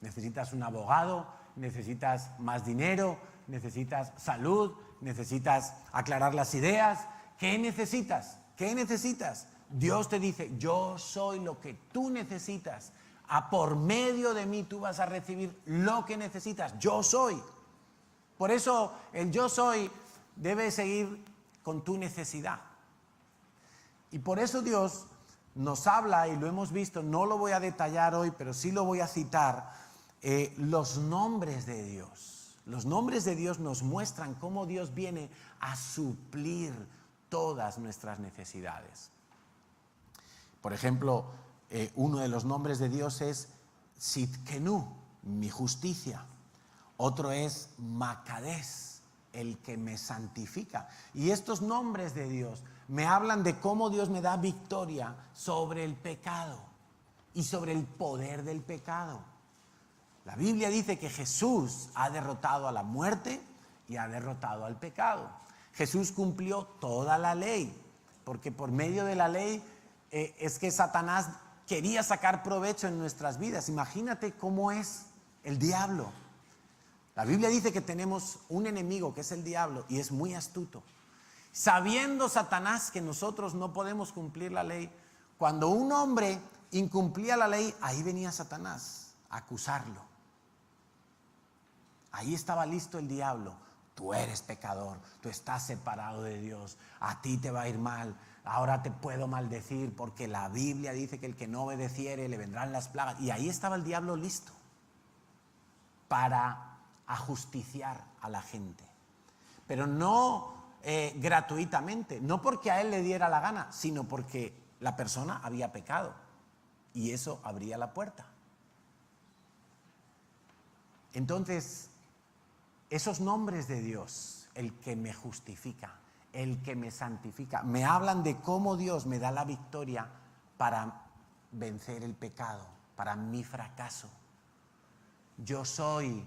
¿Necesitas un abogado? ¿Necesitas más dinero? ¿Necesitas salud? ¿Necesitas aclarar las ideas? ¿Qué necesitas? ¿Qué necesitas? Dios te dice: yo soy lo que tú necesitas. Por medio de mí tú vas a recibir lo que necesitas. Yo soy. Por eso el yo soy debe seguir con tu necesidad. Y por eso Dios nos habla, y lo hemos visto, no lo voy a detallar hoy, pero sí lo voy a citar, los nombres de Dios. Los nombres de Dios nos muestran cómo Dios viene a suplir todas nuestras necesidades. Por ejemplo, uno de los nombres de Dios es Sidkenu, mi justicia. Otro es Makades, el que me santifica. Y estos nombres de Dios me hablan de cómo Dios me da victoria sobre el pecado y sobre el poder del pecado. La Biblia dice que Jesús ha derrotado a la muerte y ha derrotado al pecado. Jesús cumplió toda la ley, porque por medio de la ley es que Satanás quería sacar provecho en nuestras vidas. Imagínate cómo es el diablo. La Biblia dice que tenemos un enemigo que es el diablo y es muy astuto. Sabiendo Satanás que nosotros no podemos cumplir la ley, cuando un hombre incumplía la ley, ahí venía Satanás a acusarlo. Ahí estaba listo el diablo. Tú eres pecador, tú estás separado de Dios, a ti te va a ir mal, ahora te puedo maldecir porque la Biblia dice que el que no obedeciere le vendrán las plagas. Y ahí estaba el diablo listo para ajusticiar a la gente. Pero no gratuitamente, no porque a él le diera la gana, sino porque la persona había pecado y eso abría la puerta. Entonces, esos nombres de Dios, el que me justifica, el que me santifica, me hablan de cómo Dios me da la victoria para vencer el pecado, para mi fracaso. Yo soy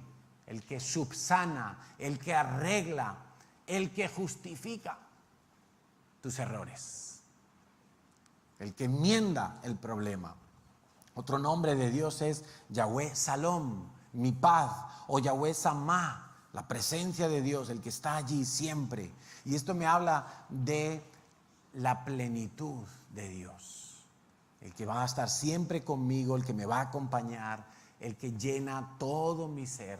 el que subsana, el que arregla, el que justifica tus errores, el que enmienda el problema. Otro nombre de Dios es Yahweh Salom, mi paz, o Yahweh Samá, la presencia de Dios, el que está allí siempre. Y esto me habla de la plenitud de Dios, el que va a estar siempre conmigo, el que me va a acompañar, el que llena todo mi ser.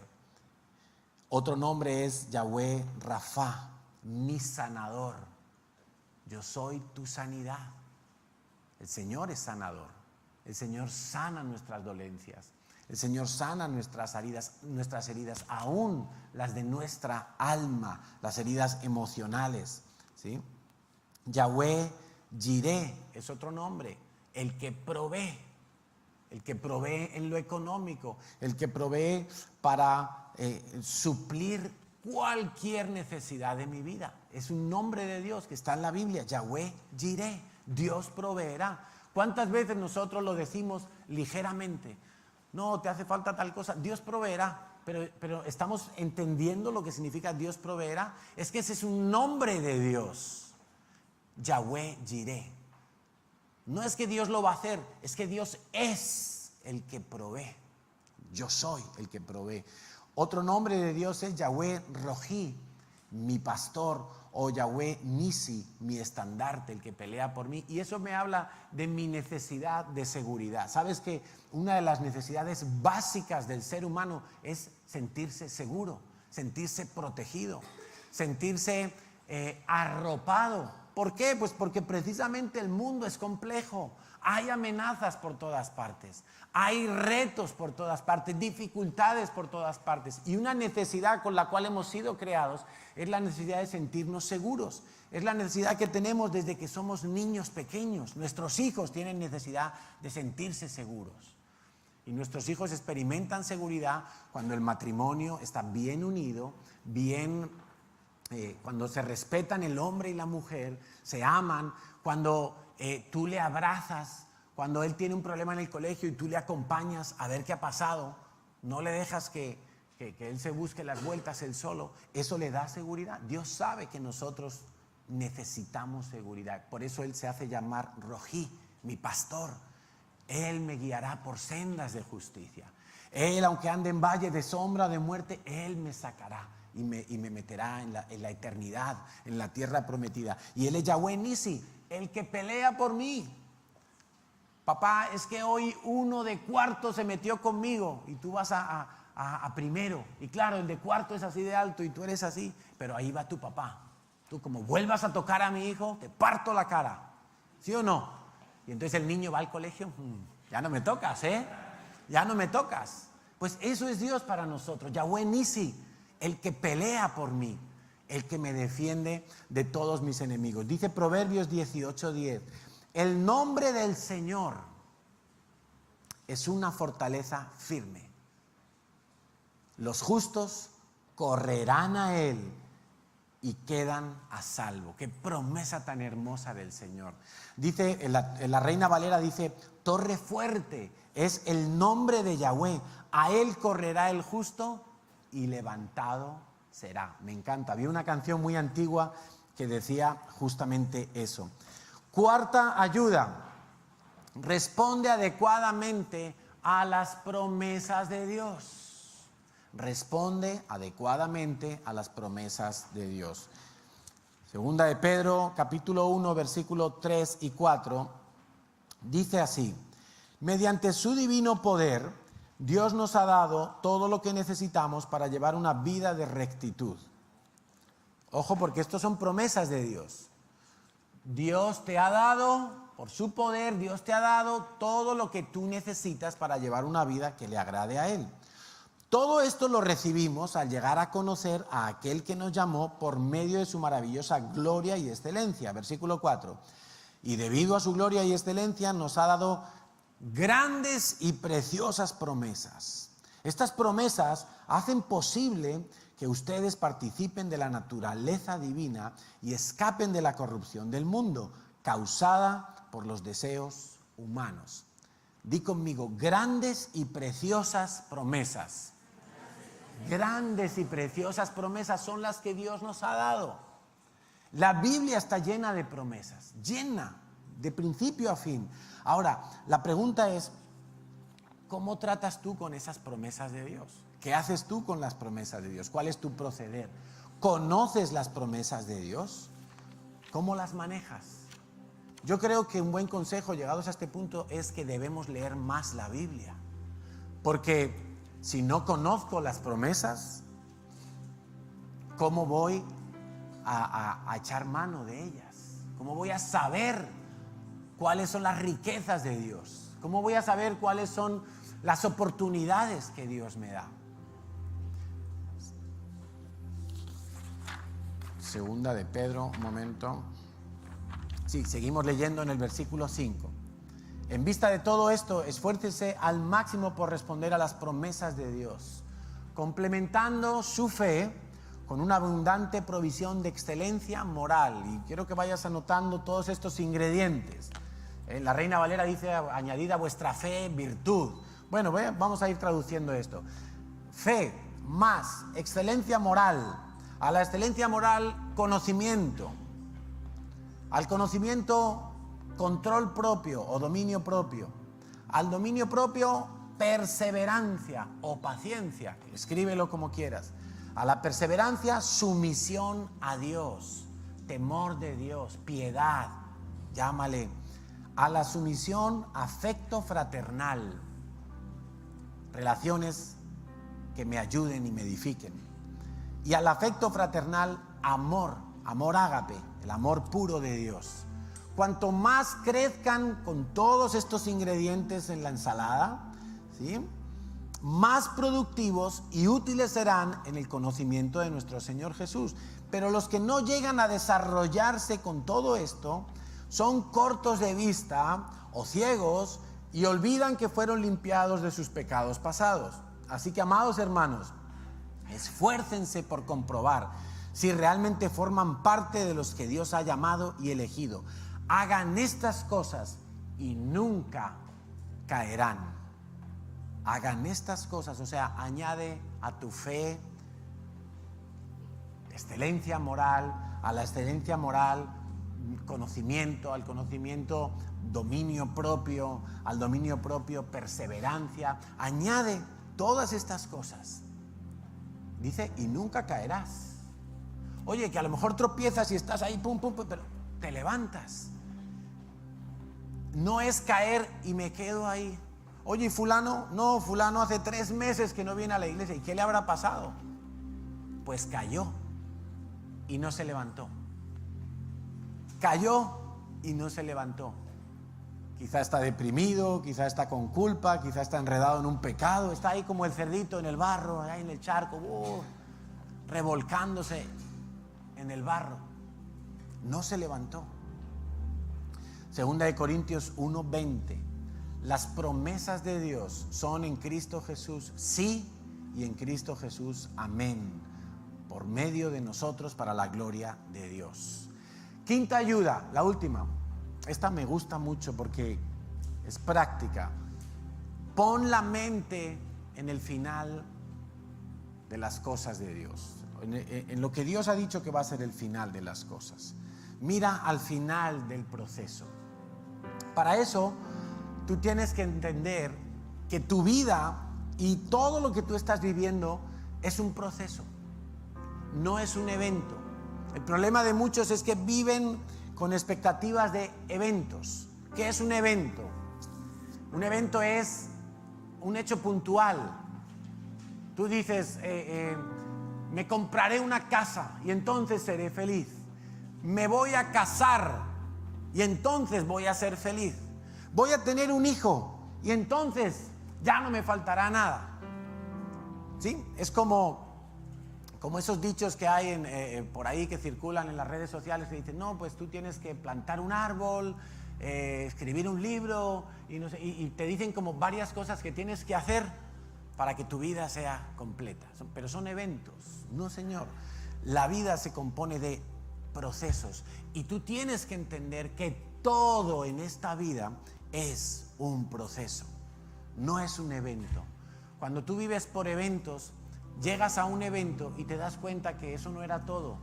Otro nombre es Yahweh Rafa, mi sanador. Yo soy tu sanidad. El Señor es sanador. El Señor sana nuestras dolencias. El Señor sana nuestras heridas, aún las de nuestra alma, las heridas emocionales, ¿sí? Yahweh Jireh es otro nombre, el que provee en lo económico, el que provee para suplir cualquier necesidad de mi vida. Es un nombre de Dios que está en la Biblia, Yahweh Jireh, Dios proveerá. ¿Cuántas veces nosotros lo decimos ligeramente? No, te hace falta tal cosa, Dios proveerá, pero estamos entendiendo lo que significa Dios proveerá. Es que ese es un nombre de Dios, Yahweh Jireh. No es que Dios lo va a hacer, es que Dios es el que provee. Yo soy el que provee. Otro nombre de Dios es Yahweh Rojí, mi pastor, o Yahweh Nisi, mi estandarte, el que pelea por mí. Y eso me habla de mi necesidad de seguridad. ¿Sabes que una de las necesidades básicas del ser humano es sentirse seguro, sentirse protegido, sentirse arropado? ¿Por qué? Pues porque precisamente el mundo es complejo. Hay amenazas por todas partes, hay retos por todas partes, dificultades por todas partes. Y una necesidad con la cual hemos sido creados es la necesidad de sentirnos seguros. Es la necesidad que tenemos desde que somos niños pequeños. Nuestros hijos tienen necesidad de sentirse seguros. Y nuestros hijos experimentan seguridad cuando el matrimonio está bien unido, cuando se respetan el hombre y la mujer, se aman, cuando tú le abrazas, cuando él tiene un problema en el colegio y tú le acompañas a ver qué ha pasado, no le dejas que él se busque las vueltas él solo. Eso le da seguridad. Dios sabe que nosotros necesitamos seguridad. Por eso Él se hace llamar Rojí, mi pastor. Él me guiará por sendas de justicia. Él, aunque ande en valle de sombra de muerte, Él me sacará y me meterá en la eternidad, en la tierra prometida. Y Él es Yahweh Nisi, el que pelea por mí. Papá, es que hoy uno de cuarto se metió conmigo y tú vas a primero. Y claro, el de cuarto es así de alto y tú eres así, pero ahí va tu papá. Tú como vuelvas a tocar a mi hijo, te parto la cara. ¿Sí o no? Y entonces el niño va al colegio, ya no me tocas, ya no me tocas. Pues eso es Dios para nosotros, Yahweh Nisi, el que pelea por mí, el que me defiende de todos mis enemigos. Dice Proverbios 18:10, el nombre del Señor es una fortaleza firme. Los justos correrán a Él y quedan a salvo. Qué promesa tan hermosa del Señor. Dice, en la Reina Valera dice, torre fuerte es el nombre de Yahweh. A Él correrá el justo y levantado será. Me encanta. Había una canción muy antigua que decía justamente eso. Cuarta ayuda. Responde adecuadamente a las promesas de Dios. Responde adecuadamente a las promesas de Dios. Segunda de Pedro, capítulo 1, versículo 3 y 4, dice así: mediante su divino poder, Dios nos ha dado todo lo que necesitamos para llevar una vida de rectitud. Ojo, porque estos son promesas de Dios. Dios te ha dado, por su poder, Dios te ha dado todo lo que tú necesitas para llevar una vida que le agrade a Él. Todo esto lo recibimos al llegar a conocer a aquel que nos llamó por medio de su maravillosa gloria y excelencia. Versículo 4. Y debido a su gloria y excelencia nos ha dado grandes y preciosas promesas. Estas promesas hacen posible que ustedes participen de la naturaleza divina y escapen de la corrupción del mundo causada por los deseos humanos. Di conmigo, grandes y preciosas promesas. Grandes y preciosas promesas son las que Dios nos ha dado. La Biblia está llena de promesas, llena de principio a fin. Ahora, la pregunta es, ¿Cómo tratas tú con esas promesas de Dios? ¿Qué haces tú con las promesas de Dios? ¿Cuál es tu proceder? ¿Conoces las promesas de Dios? ¿Cómo las manejas? Yo creo que un buen consejo, llegados a este punto, es que debemos leer más la Biblia. Porque si no conozco las promesas, ¿cómo voy a echar mano de ellas? ¿Cómo voy a saber cuáles son las riquezas de Dios? ¿Cómo voy a saber cuáles son las oportunidades que Dios me da? Segunda de Pedro, un momento. Sí, seguimos leyendo en el versículo 5. En vista de todo esto, esfuércese al máximo por responder a las promesas de Dios, complementando su fe con una abundante provisión de excelencia moral. Y quiero que vayas anotando todos estos ingredientes. La Reina Valera dice, añadid a vuestra fe virtud. Bueno, vamos a ir traduciendo esto. Fe más excelencia moral. A la excelencia moral, conocimiento. Al conocimiento, control propio o dominio propio. Al dominio propio, perseverancia o paciencia. Escríbelo como quieras. A la perseverancia, sumisión a Dios, temor de Dios, piedad, llámale. A la sumisión, afecto fraternal, relaciones que me ayuden y me edifiquen. Y al afecto fraternal, amor ágape, el amor puro de Dios. Cuanto más crezcan con todos estos ingredientes en la ensalada, ¿sí?, más productivos y útiles serán en el conocimiento de nuestro Señor Jesús. Pero los que no llegan a desarrollarse con todo esto son cortos de vista o ciegos y olvidan que fueron limpiados de sus pecados pasados. Así que, amados hermanos, esfuércense por comprobar si realmente forman parte de los que Dios ha llamado y elegido. Hagan estas cosas y nunca caerán. Hagan estas cosas, o sea, añade a tu fe excelencia moral, a la excelencia moral conocimiento, al conocimiento dominio propio, al dominio propio perseverancia. Añade todas estas cosas. Dice, y nunca caerás. Oye, que a lo mejor tropiezas y estás ahí, pum, pum, pum, pero te levantas. No es caer y me quedo ahí. Oye, ¿y fulano? No, fulano hace 3 meses que no viene a la iglesia. ¿Y qué le habrá pasado? Pues cayó y no se levantó. Cayó y no se levantó. Quizá está deprimido, quizá está con culpa, quizá está enredado en un pecado. Está ahí como el cerdito en el barro, ahí en el charco, revolcándose en el barro. No se levantó. Segunda de Corintios 1:20. Las promesas de Dios son en Cristo Jesús, sí, y en Cristo Jesús, amén, por medio de nosotros para la gloria de Dios. Quinta ayuda, la última. Esta me gusta mucho porque es práctica. Pon la mente en el final de las cosas de Dios, en lo que Dios ha dicho que va a ser el final de las cosas. Mira al final del proceso. Para eso, tú tienes que entender que tu vida y todo lo que tú estás viviendo es un proceso, no es un evento. El problema de muchos es que viven con expectativas de eventos. ¿Qué es un evento? Un evento es un hecho puntual. Tú dices, me compraré una casa y entonces seré feliz. Me voy a casar y entonces voy a ser feliz. Voy a tener un hijo y entonces ya no me faltará nada. ¿Sí? Es como esos dichos que hay por ahí que circulan en las redes sociales que dicen, no, pues tú tienes que plantar un árbol, escribir un libro y, no sé, y te dicen como varias cosas que tienes que hacer para que tu vida sea completa. Pero son eventos. No, señor. La vida se compone de procesos y tú tienes que entender que todo en esta vida es un proceso, no es un evento. Cuando tú vives por eventos, llegas a un evento y te das cuenta que eso no era todo.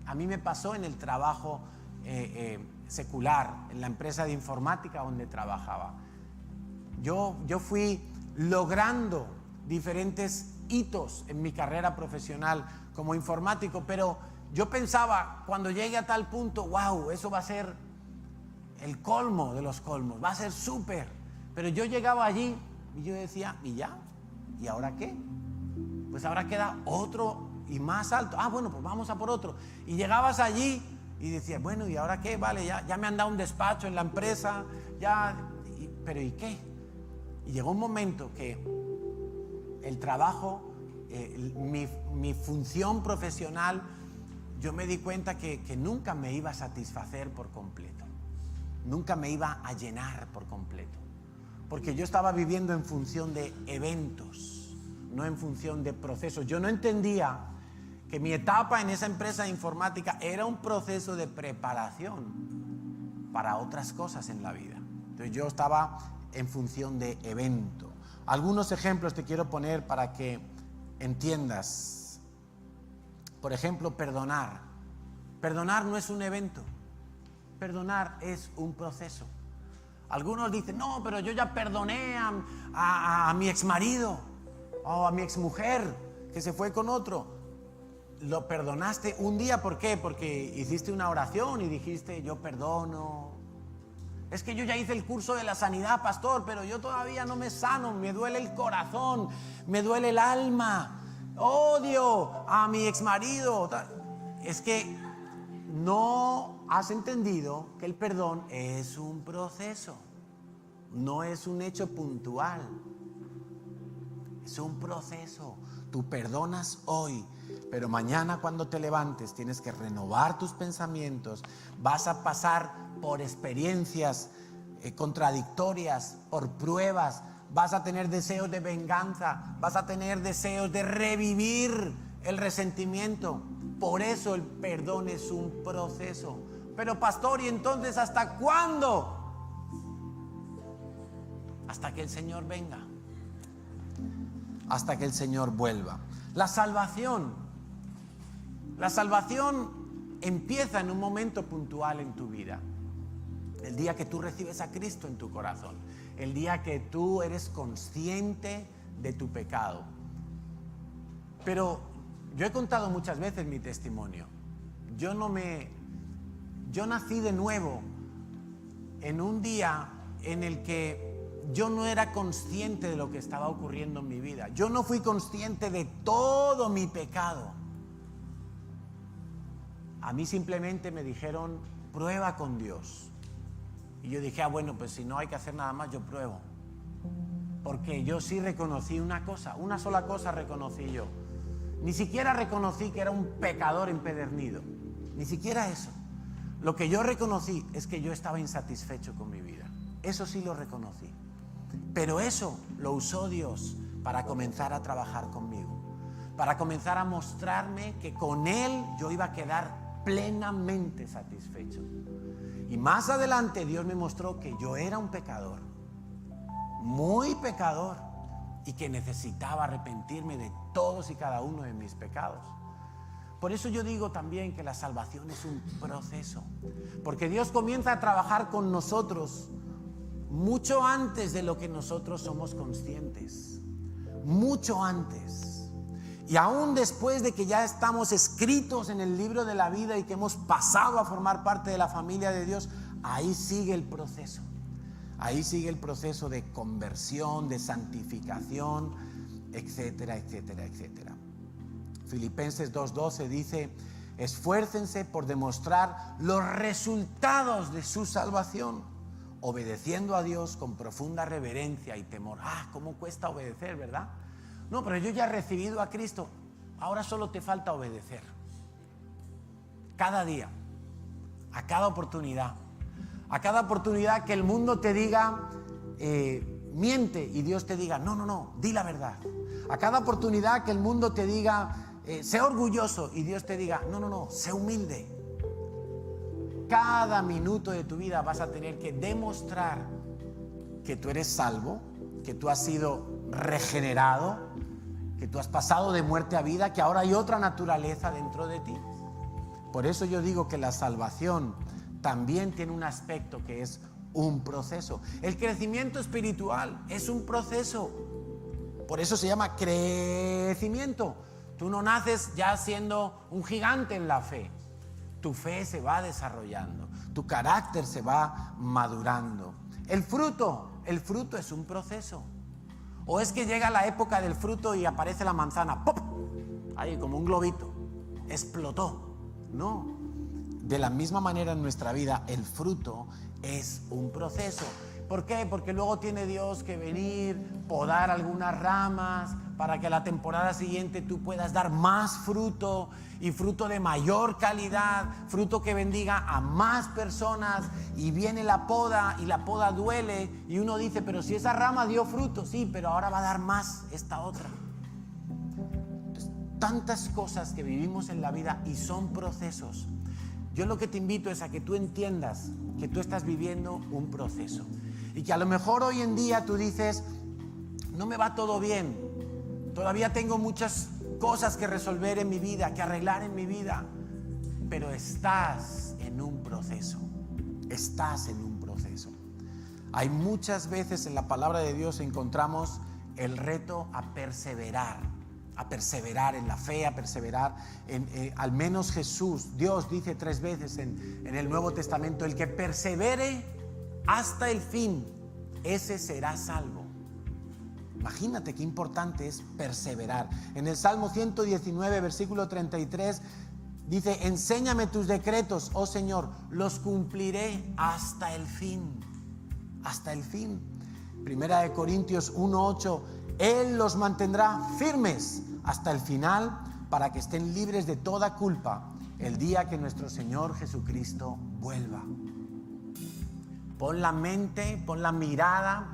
A mí me pasó en el trabajo secular, en la empresa de informática donde trabajaba. Yo fui logrando diferentes hitos en mi carrera profesional como informático, pero yo pensaba, cuando llegue a tal punto, wow, eso va a ser el colmo de los colmos, va a ser súper. Pero yo llegaba allí y yo decía, ¿y ya? ¿Y ahora qué? Pues ahora queda otro y más alto. Ah, bueno, pues vamos a por otro. Y llegabas allí y decías, bueno, ¿y ahora qué? Vale, ya me han dado un despacho en la empresa, pero ¿y qué? Y llegó un momento que el trabajo, mi función profesional, yo me di cuenta que nunca me iba a satisfacer por completo. Nunca me iba a llenar por completo. Porque yo estaba viviendo en función de eventos, no en función de procesos. Yo no entendía que mi etapa en esa empresa de informática era un proceso de preparación para otras cosas en la vida. Entonces yo estaba en función de evento. Algunos ejemplos te quiero poner para que entiendas. Por ejemplo, perdonar. Perdonar no es un evento. Perdonar es un proceso. Algunos dicen, no, pero yo ya perdoné a mi exmarido o a mi exmujer que se fue con otro. Lo perdonaste un día, ¿por qué? Porque hiciste una oración y dijiste, yo perdono. Es que yo ya hice el curso de la sanidad, pastor, pero yo todavía no me sano, me duele el corazón, me duele el alma, odio a mi exmarido. Es que no has entendido que el perdón es un proceso, no es un hecho puntual, es un proceso. Tú perdonas hoy, pero mañana cuando te levantes tienes que renovar tus pensamientos, vas a pasar por experiencias contradictorias, por pruebas, vas a tener deseos de venganza, vas a tener deseos de revivir el resentimiento. Por eso el perdón es un proceso. Pero pastor, ¿y entonces hasta cuándo? Hasta que el Señor venga, hasta que el Señor vuelva. La salvación empieza en un momento puntual en tu vida. El día que tú recibes a Cristo en tu corazón, el día que tú eres consciente de tu pecado. Pero yo he contado muchas veces mi testimonio. Yo nací de nuevo en un día en el que yo no era consciente de lo que estaba ocurriendo en mi vida. Yo no fui consciente de todo mi pecado. A mí simplemente me dijeron, prueba con Dios. Y yo dije, bueno, pues si no hay que hacer nada más, yo pruebo. Porque yo sí reconocí una cosa, una sola cosa reconocí yo. Ni siquiera reconocí que era un pecador empedernido. Ni siquiera eso. Lo que yo reconocí es que yo estaba insatisfecho con mi vida. Eso sí lo reconocí. Pero eso lo usó Dios para comenzar a trabajar conmigo. Para comenzar a mostrarme que con Él yo iba a quedar plenamente satisfecho. Y más adelante Dios me mostró que yo era un pecador, muy pecador, y que necesitaba arrepentirme de todos y cada uno de mis pecados. Por eso yo digo también que la salvación es un proceso, porque Dios comienza a trabajar con nosotros mucho antes de lo que nosotros somos conscientes, mucho antes. Y aún después de que ya estamos escritos en el libro de la vida y que hemos pasado a formar parte de la familia de Dios, ahí sigue el proceso. Ahí sigue el proceso de conversión, de santificación, etcétera, etcétera, etcétera. Filipenses 2:12 dice, esfuércense por demostrar los resultados de su salvación, obedeciendo a Dios con profunda reverencia y temor. ¿Cómo cuesta obedecer, verdad? No, pero yo ya he recibido a Cristo. Ahora solo te falta obedecer. Cada día, a cada oportunidad que el mundo te diga, miente, y Dios te diga, no, di la verdad. A cada oportunidad que el mundo te diga, sé orgulloso, y Dios te diga, no, sé humilde. Cada minuto de tu vida vas a tener que demostrar que tú eres salvo, que tú has sido regenerado, que tú has pasado de muerte a vida, que ahora hay otra naturaleza dentro de ti. Por eso yo digo que la salvación también tiene un aspecto que es un proceso. El crecimiento espiritual es un proceso. Por eso se llama crecimiento. Tú no naces ya siendo un gigante en la fe. Tu fe se va desarrollando, tu carácter se va madurando. El fruto es un proceso. O es que llega la época del fruto y aparece la manzana, ¡pop! Ahí como un globito, explotó. No, de la misma manera en nuestra vida el fruto es un proceso. ¿Por qué? Porque luego tiene Dios que venir, podar algunas ramas para que la temporada siguiente tú puedas dar más fruto y fruto de mayor calidad, fruto que bendiga a más personas. Y viene la poda y la poda duele y uno dice, pero si esa rama dio fruto, sí, pero ahora va a dar más esta otra. Entonces, tantas cosas que vivimos en la vida y son procesos. Yo lo que te invito es a que tú entiendas que tú estás viviendo un proceso y que a lo mejor hoy en día tú dices, no me va todo bien, todavía tengo muchas cosas que resolver en mi vida, que arreglar en mi vida, pero estás en un proceso, estás en un proceso. Hay muchas veces en la palabra de Dios encontramos el reto a perseverar en la fe, a perseverar al menos Jesús, Dios dice 3 veces en el Nuevo Testamento, el que persevere hasta el fin, ese será salvo. Imagínate qué importante es perseverar. En el Salmo 119, versículo 33, dice, enséñame tus decretos, oh Señor, los cumpliré hasta el fin. Hasta el fin. Primera de Corintios 1:8, Él los mantendrá firmes hasta el final para que estén libres de toda culpa el día que nuestro Señor Jesucristo vuelva. Pon la mente, pon la mirada,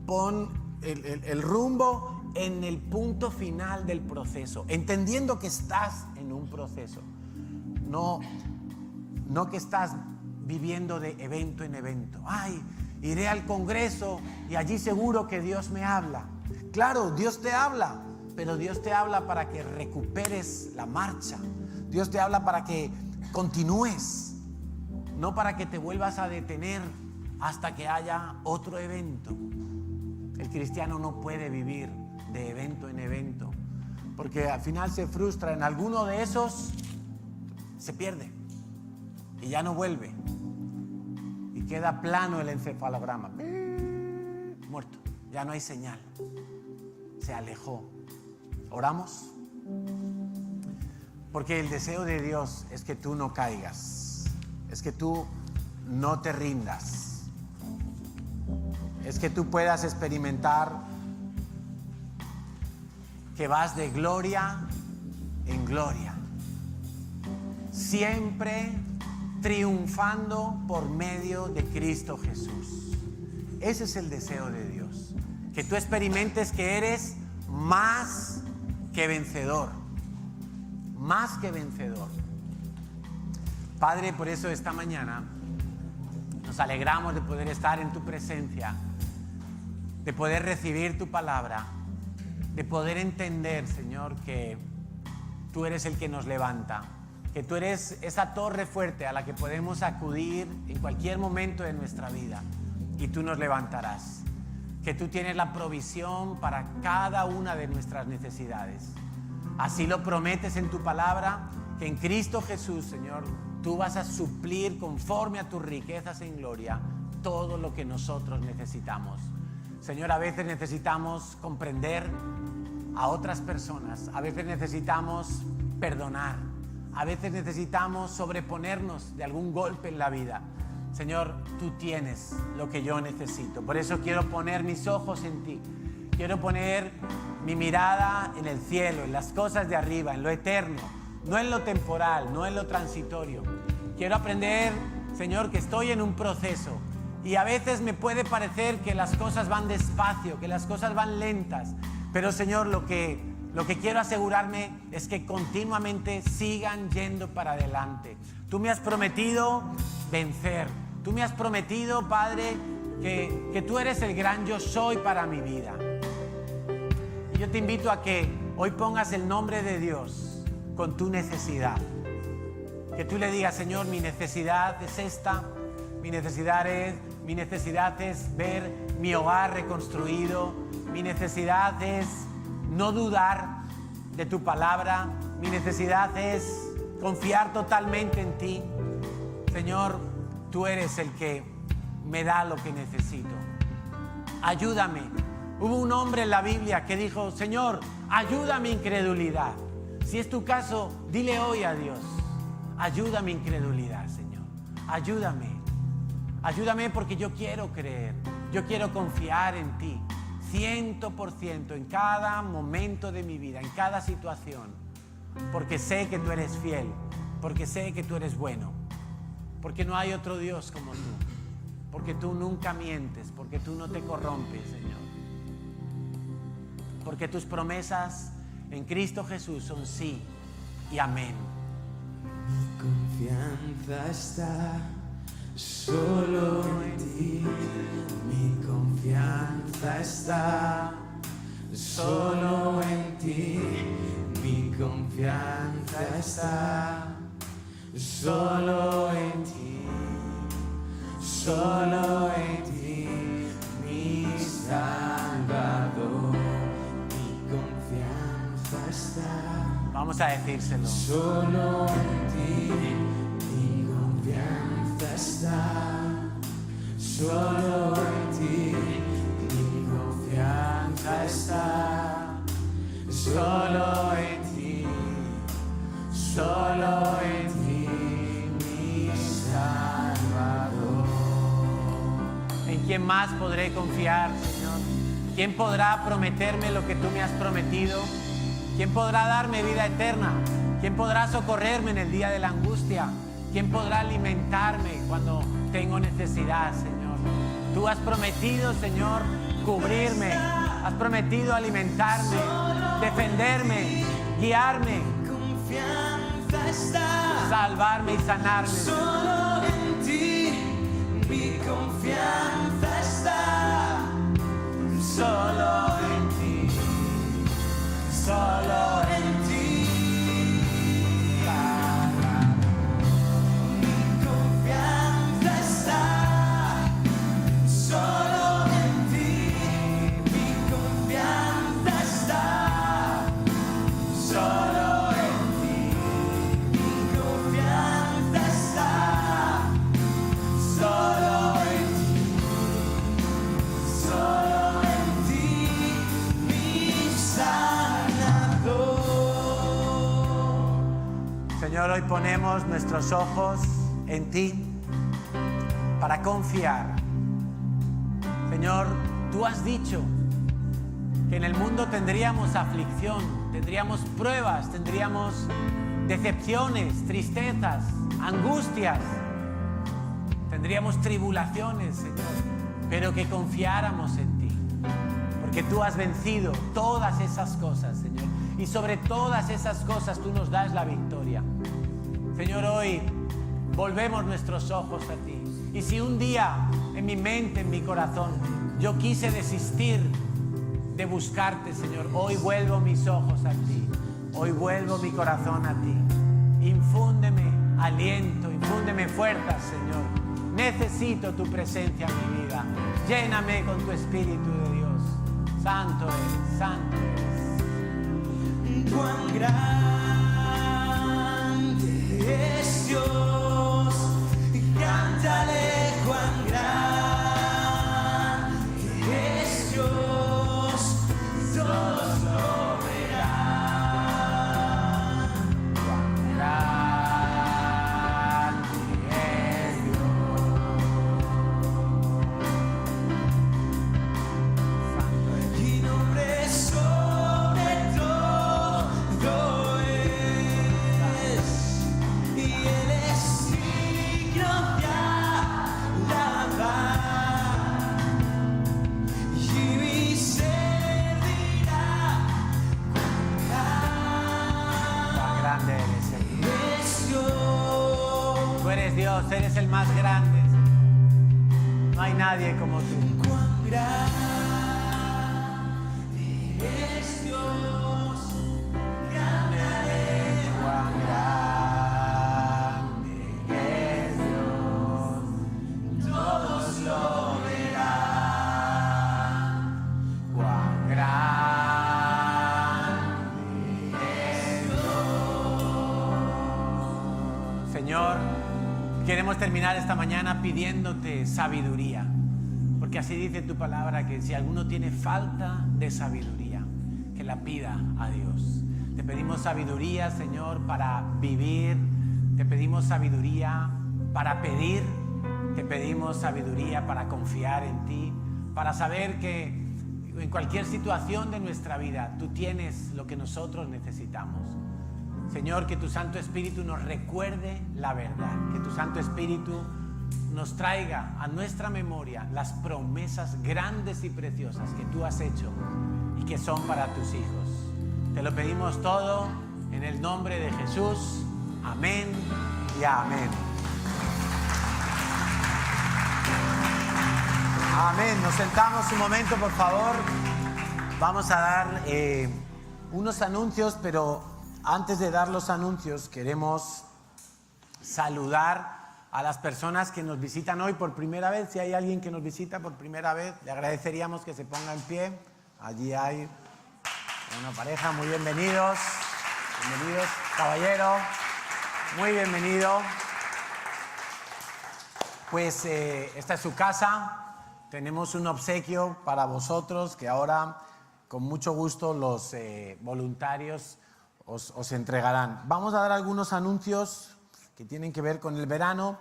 pon el rumbo en el punto final del proceso, entendiendo que estás en un proceso, no que estás viviendo de evento en evento. Ay, iré al Congreso y allí seguro que Dios me habla. Claro, Dios te habla, pero Dios te habla para que recuperes la marcha. Dios te habla para que continúes, no para que te vuelvas a detener hasta que haya otro evento. El cristiano no puede vivir de evento en evento, porque al final se frustra en alguno de esos, se pierde y ya no vuelve y queda plano el encefalograma, muerto, ya no hay señal, se alejó. ¿Oramos? Porque el deseo de Dios es que tú no caigas, es que tú no te rindas, es que tú puedas experimentar que vas de gloria en gloria, siempre triunfando por medio de Cristo Jesús. Ese es el deseo de Dios, que tú experimentes que eres más que vencedor, más que vencedor. Padre, por eso esta mañana nos alegramos de poder estar en tu presencia, de poder recibir tu palabra, de poder entender, Señor, que tú eres el que nos levanta, que tú eres esa torre fuerte a la que podemos acudir en cualquier momento de nuestra vida y tú nos levantarás, que tú tienes la provisión para cada una de nuestras necesidades. Así lo prometes en tu palabra, que en Cristo Jesús, Señor, tú vas a suplir conforme a tus riquezas en gloria todo lo que nosotros necesitamos. Señor, a veces necesitamos comprender a otras personas, a veces necesitamos perdonar, a veces necesitamos sobreponernos de algún golpe en la vida. Señor, tú tienes lo que yo necesito. Por eso quiero poner mis ojos en ti. Quiero poner mi mirada en el cielo, en las cosas de arriba, en lo eterno, no en lo temporal, no en lo transitorio. Quiero aprender, Señor, que estoy en un proceso y a veces me puede parecer que las cosas van despacio, que las cosas van lentas, pero Señor, lo que quiero asegurarme es que continuamente sigan yendo para adelante. Tú me has prometido vencer. Tú me has prometido, Padre, que tú eres el gran yo soy para mi vida. Y yo te invito a que hoy pongas el nombre de Dios con tu necesidad. Que tú le digas, Señor, mi necesidad es esta, mi necesidad es ver mi hogar reconstruido, mi necesidad es no dudar de tu palabra. Mi necesidad es confiar totalmente en ti. Señor, tú eres el que me da lo que necesito. Ayúdame. Hubo un hombre en la Biblia que dijo: Señor, ayuda a mi incredulidad. Si es tu caso, dile hoy a Dios: ayuda a mi incredulidad, Señor. Ayúdame. Ayúdame porque yo quiero creer. Yo quiero confiar en ti 100% en cada momento de mi vida, en cada situación. Porque sé que tú eres fiel. Porque sé que tú eres bueno. Porque no hay otro Dios como tú. Porque tú nunca mientes. Porque tú no te corrompes, Señor. Porque tus promesas en Cristo Jesús son sí y amén. Mi confianza está solo en ti. Mi confianza está solo en ti. Mi confianza está solo en ti. Solo en ti, mi Salvador. Vamos a decírselo. Solo en ti mi confianza está. Solo en ti mi confianza está. Solo en ti. Solo en ti mi Salvador. ¿En quién más podré confiar, Señor? ¿Quién podrá prometerme lo que tú me has prometido? ¿Quién podrá darme vida eterna? ¿Quién podrá socorrerme en el día de la angustia? ¿Quién podrá alimentarme cuando tengo necesidad, Señor? Tú has prometido, Señor, cubrirme. Has prometido alimentarme, defenderme, guiarme, salvarme y sanarme. Solo en ti mi confianza está. Solo en ti. Solo en ti, mi confianza está. Solo en ti, mi confianza está. Solo en ti, mi confianza está. Solo en ti, solo en ti, mi Salvador. Señor, hoy ponemos nuestros ojos en ti para confiar. Señor, tú has dicho que en el mundo tendríamos aflicción, tendríamos pruebas, tendríamos decepciones, tristezas, angustias, tendríamos tribulaciones, Señor, pero que confiáramos en ti, porque tú has vencido todas esas cosas, Señor, y sobre todas esas cosas tú nos das la victoria. Señor, hoy volvemos nuestros ojos a ti. Y si un día en mi mente, en mi corazón, yo quise desistir de buscarte, Señor, hoy vuelvo mis ojos a ti. Hoy vuelvo mi corazón a ti. Infúndeme aliento, infúndeme fuerza, Señor. Necesito tu presencia en mi vida. Lléname con tu Espíritu de Dios. Santo eres, santo eres. Cuán grande es Dios, cántale cuán grande es Dios, todos lo verán. Cuán grande es Dios. Santo eres. Y nombre sobre todo es, y Él es digno de alabar, y mi ser dirá Cuán grande eres, Señor. es Dios. Tú eres Dios, eres el más grande, Señor. No hay nadie como tú. Cuán grande es Dios, cántale. Cuán grande es Dios. Todos lo verán. Cuán grande queremos terminar esta mañana pidiéndote sabiduría, porque así dice tu palabra, que si alguno tiene falta de sabiduría, que la pida a Dios. Te pedimos sabiduría, Señor, para vivir. Te pedimos sabiduría para pedir. Te pedimos sabiduría para confiar en ti, para saber que en cualquier situación de nuestra vida tú tienes lo que nosotros necesitamos. Señor, que tu Santo Espíritu nos recuerde la verdad, que tu Santo Espíritu nos traiga a nuestra memoria las promesas grandes y preciosas que tú has hecho y que son para tus hijos. Te lo pedimos todo en el nombre de Jesús. Amén y amén. Amén. Nos sentamos un momento, por favor. Vamos a dar unos anuncios, pero antes de dar los anuncios queremos saludar a las personas que nos visitan hoy por primera vez. Si hay alguien que nos visita por primera vez, le agradeceríamos que se ponga en pie. Allí hay una pareja. Muy bienvenidos. Bienvenidos, caballero. Muy bienvenido. Pues esta es su casa. Tenemos un obsequio para vosotros que ahora con mucho gusto los voluntarios os entregarán. Vamos a dar algunos anuncios que tienen que ver con el verano.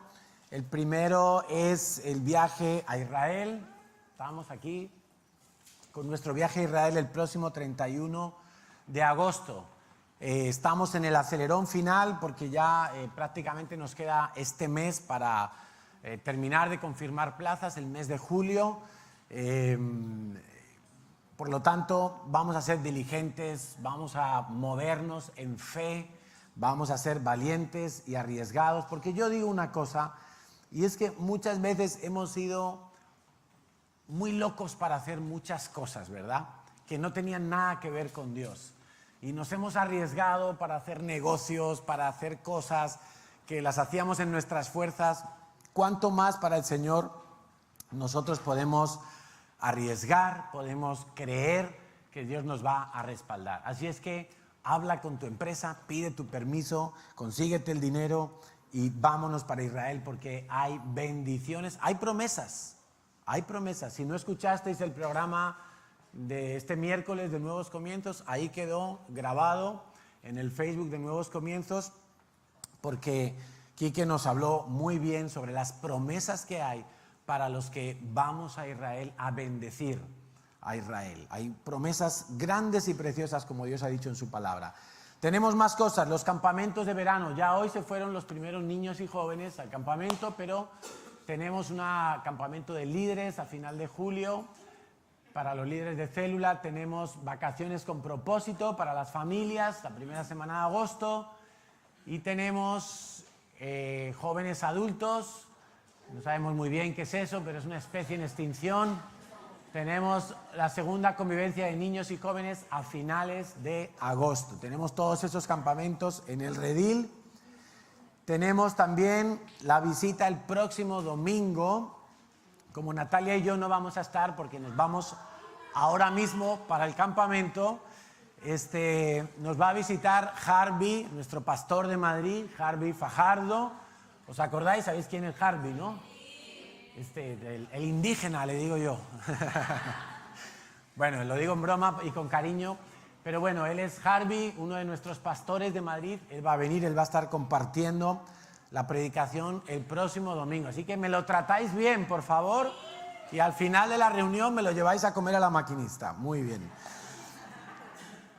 El primero es el viaje a Israel. Estamos aquí con nuestro viaje a Israel el próximo 31 de agosto. Estamos en el acelerón final porque ya prácticamente nos queda este mes para terminar de confirmar plazas, el mes de julio. Por lo tanto, vamos a ser diligentes, vamos a movernos en fe, vamos a ser valientes y arriesgados, porque yo digo una cosa, y es que muchas veces hemos sido muy locos para hacer muchas cosas, ¿verdad? Que no tenían nada que ver con Dios. Y nos hemos arriesgado para hacer negocios, para hacer cosas que las hacíamos en nuestras fuerzas. ¿Cuánto más para el Señor nosotros podemos arriesgar, podemos creer que Dios nos va a respaldar? Así es que habla con tu empresa, pide tu permiso, consíguete el dinero y vámonos para Israel, porque hay bendiciones, hay promesas, hay promesas. Si no escuchasteis el programa de este miércoles de Nuevos Comienzos, ahí quedó grabado en el Facebook de Nuevos Comienzos, porque Quique nos habló muy bien sobre las promesas que hay para los que vamos a Israel a bendecir a Israel. Hay promesas grandes y preciosas, como Dios ha dicho en su palabra. Tenemos más cosas, los campamentos de verano. Ya hoy se fueron los primeros niños y jóvenes al campamento, pero tenemos un campamento de líderes a final de julio. Para los líderes de célula tenemos vacaciones con propósito para las familias, la primera semana de agosto. Y tenemos jóvenes adultos, no sabemos muy bien qué es eso, pero es una especie en extinción. Tenemos la segunda convivencia de niños y jóvenes a finales de agosto. Tenemos todos esos campamentos en el redil. Tenemos también la visita el próximo domingo. Como Natalia y yo no vamos a estar porque nos vamos ahora mismo para el campamento, nos va a visitar Harvey, nuestro pastor de Madrid, Harvey Fajardo. ¿Os acordáis? ¿Sabéis quién es Harvey, no? El indígena, le digo yo. Bueno, lo digo en broma y con cariño, pero bueno, él es Harvey, uno de nuestros pastores de Madrid. Él va a venir, él va a estar compartiendo la predicación el próximo domingo. Así que me lo tratáis bien, por favor, y al final de la reunión me lo lleváis a comer a la maquinista. Muy bien.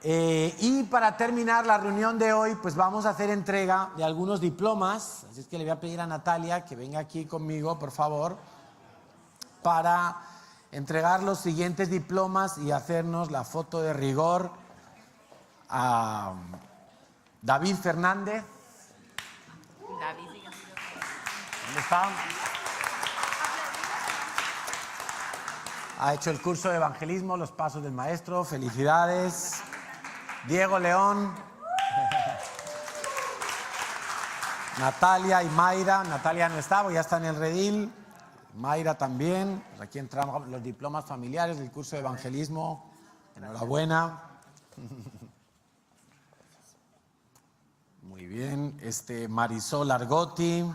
Y para terminar la reunión de hoy, pues vamos a hacer entrega de algunos diplomas. Así es que le voy a pedir a Natalia que venga aquí conmigo, por favor, para entregar los siguientes diplomas y hacernos la foto de rigor a David Fernández. ¿Dónde está? Ha hecho el curso de evangelismo, los pasos del maestro. Felicidades. Diego León, Natalia y Mayra. Natalia no está, ya está en el redil. Mayra también. Pues aquí entramos los diplomas familiares del curso de evangelismo. Enhorabuena. Muy bien. Marisol Argotti,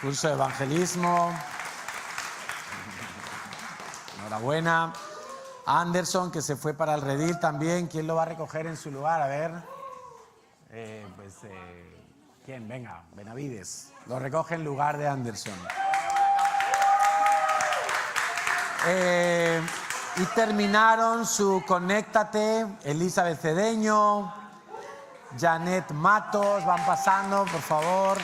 Curso de evangelismo. Enhorabuena. Anderson, que se fue para el redil también. ¿Quién lo va a recoger en su lugar? A ver. ¿Quién? Venga, Benavides. Lo recoge en lugar de Anderson. Y terminaron su Conéctate, Elizabeth Cedeño, Janet Matos, van pasando, por favor.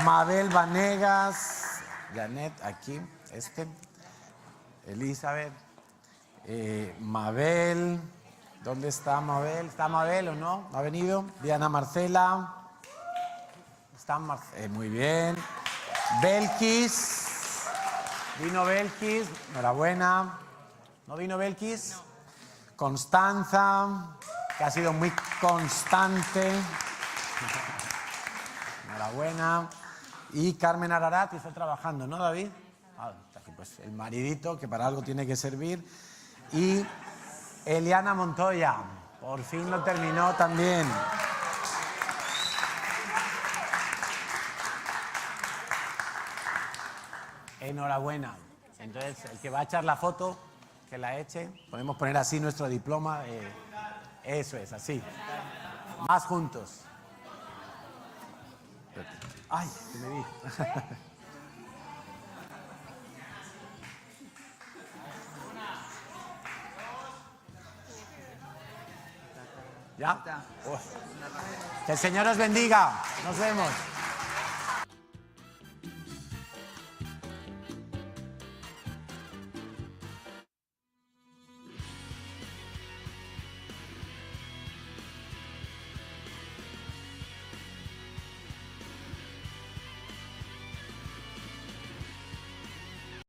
Mabel Vanegas, Janet, aquí, Elizabeth, Mabel, ¿dónde está Mabel? ¿Está Mabel o no? ¿No ha venido? Diana Marcela, muy bien. Belkis, vino Belkis, enhorabuena. ¿No vino Belkis? No. Constanza, que ha sido muy constante. Enhorabuena. Y Carmen Ararat, que está trabajando, ¿no, David? Pues el maridito, que para algo tiene que servir. Y Eliana Montoya, por fin lo terminó también. Enhorabuena. Entonces, el que va a echar la foto, que la eche. Podemos poner así nuestro diploma. Eso es, así. Más juntos. Ay, que me di. ¿Ya? Que el Señor os bendiga. Nos vemos.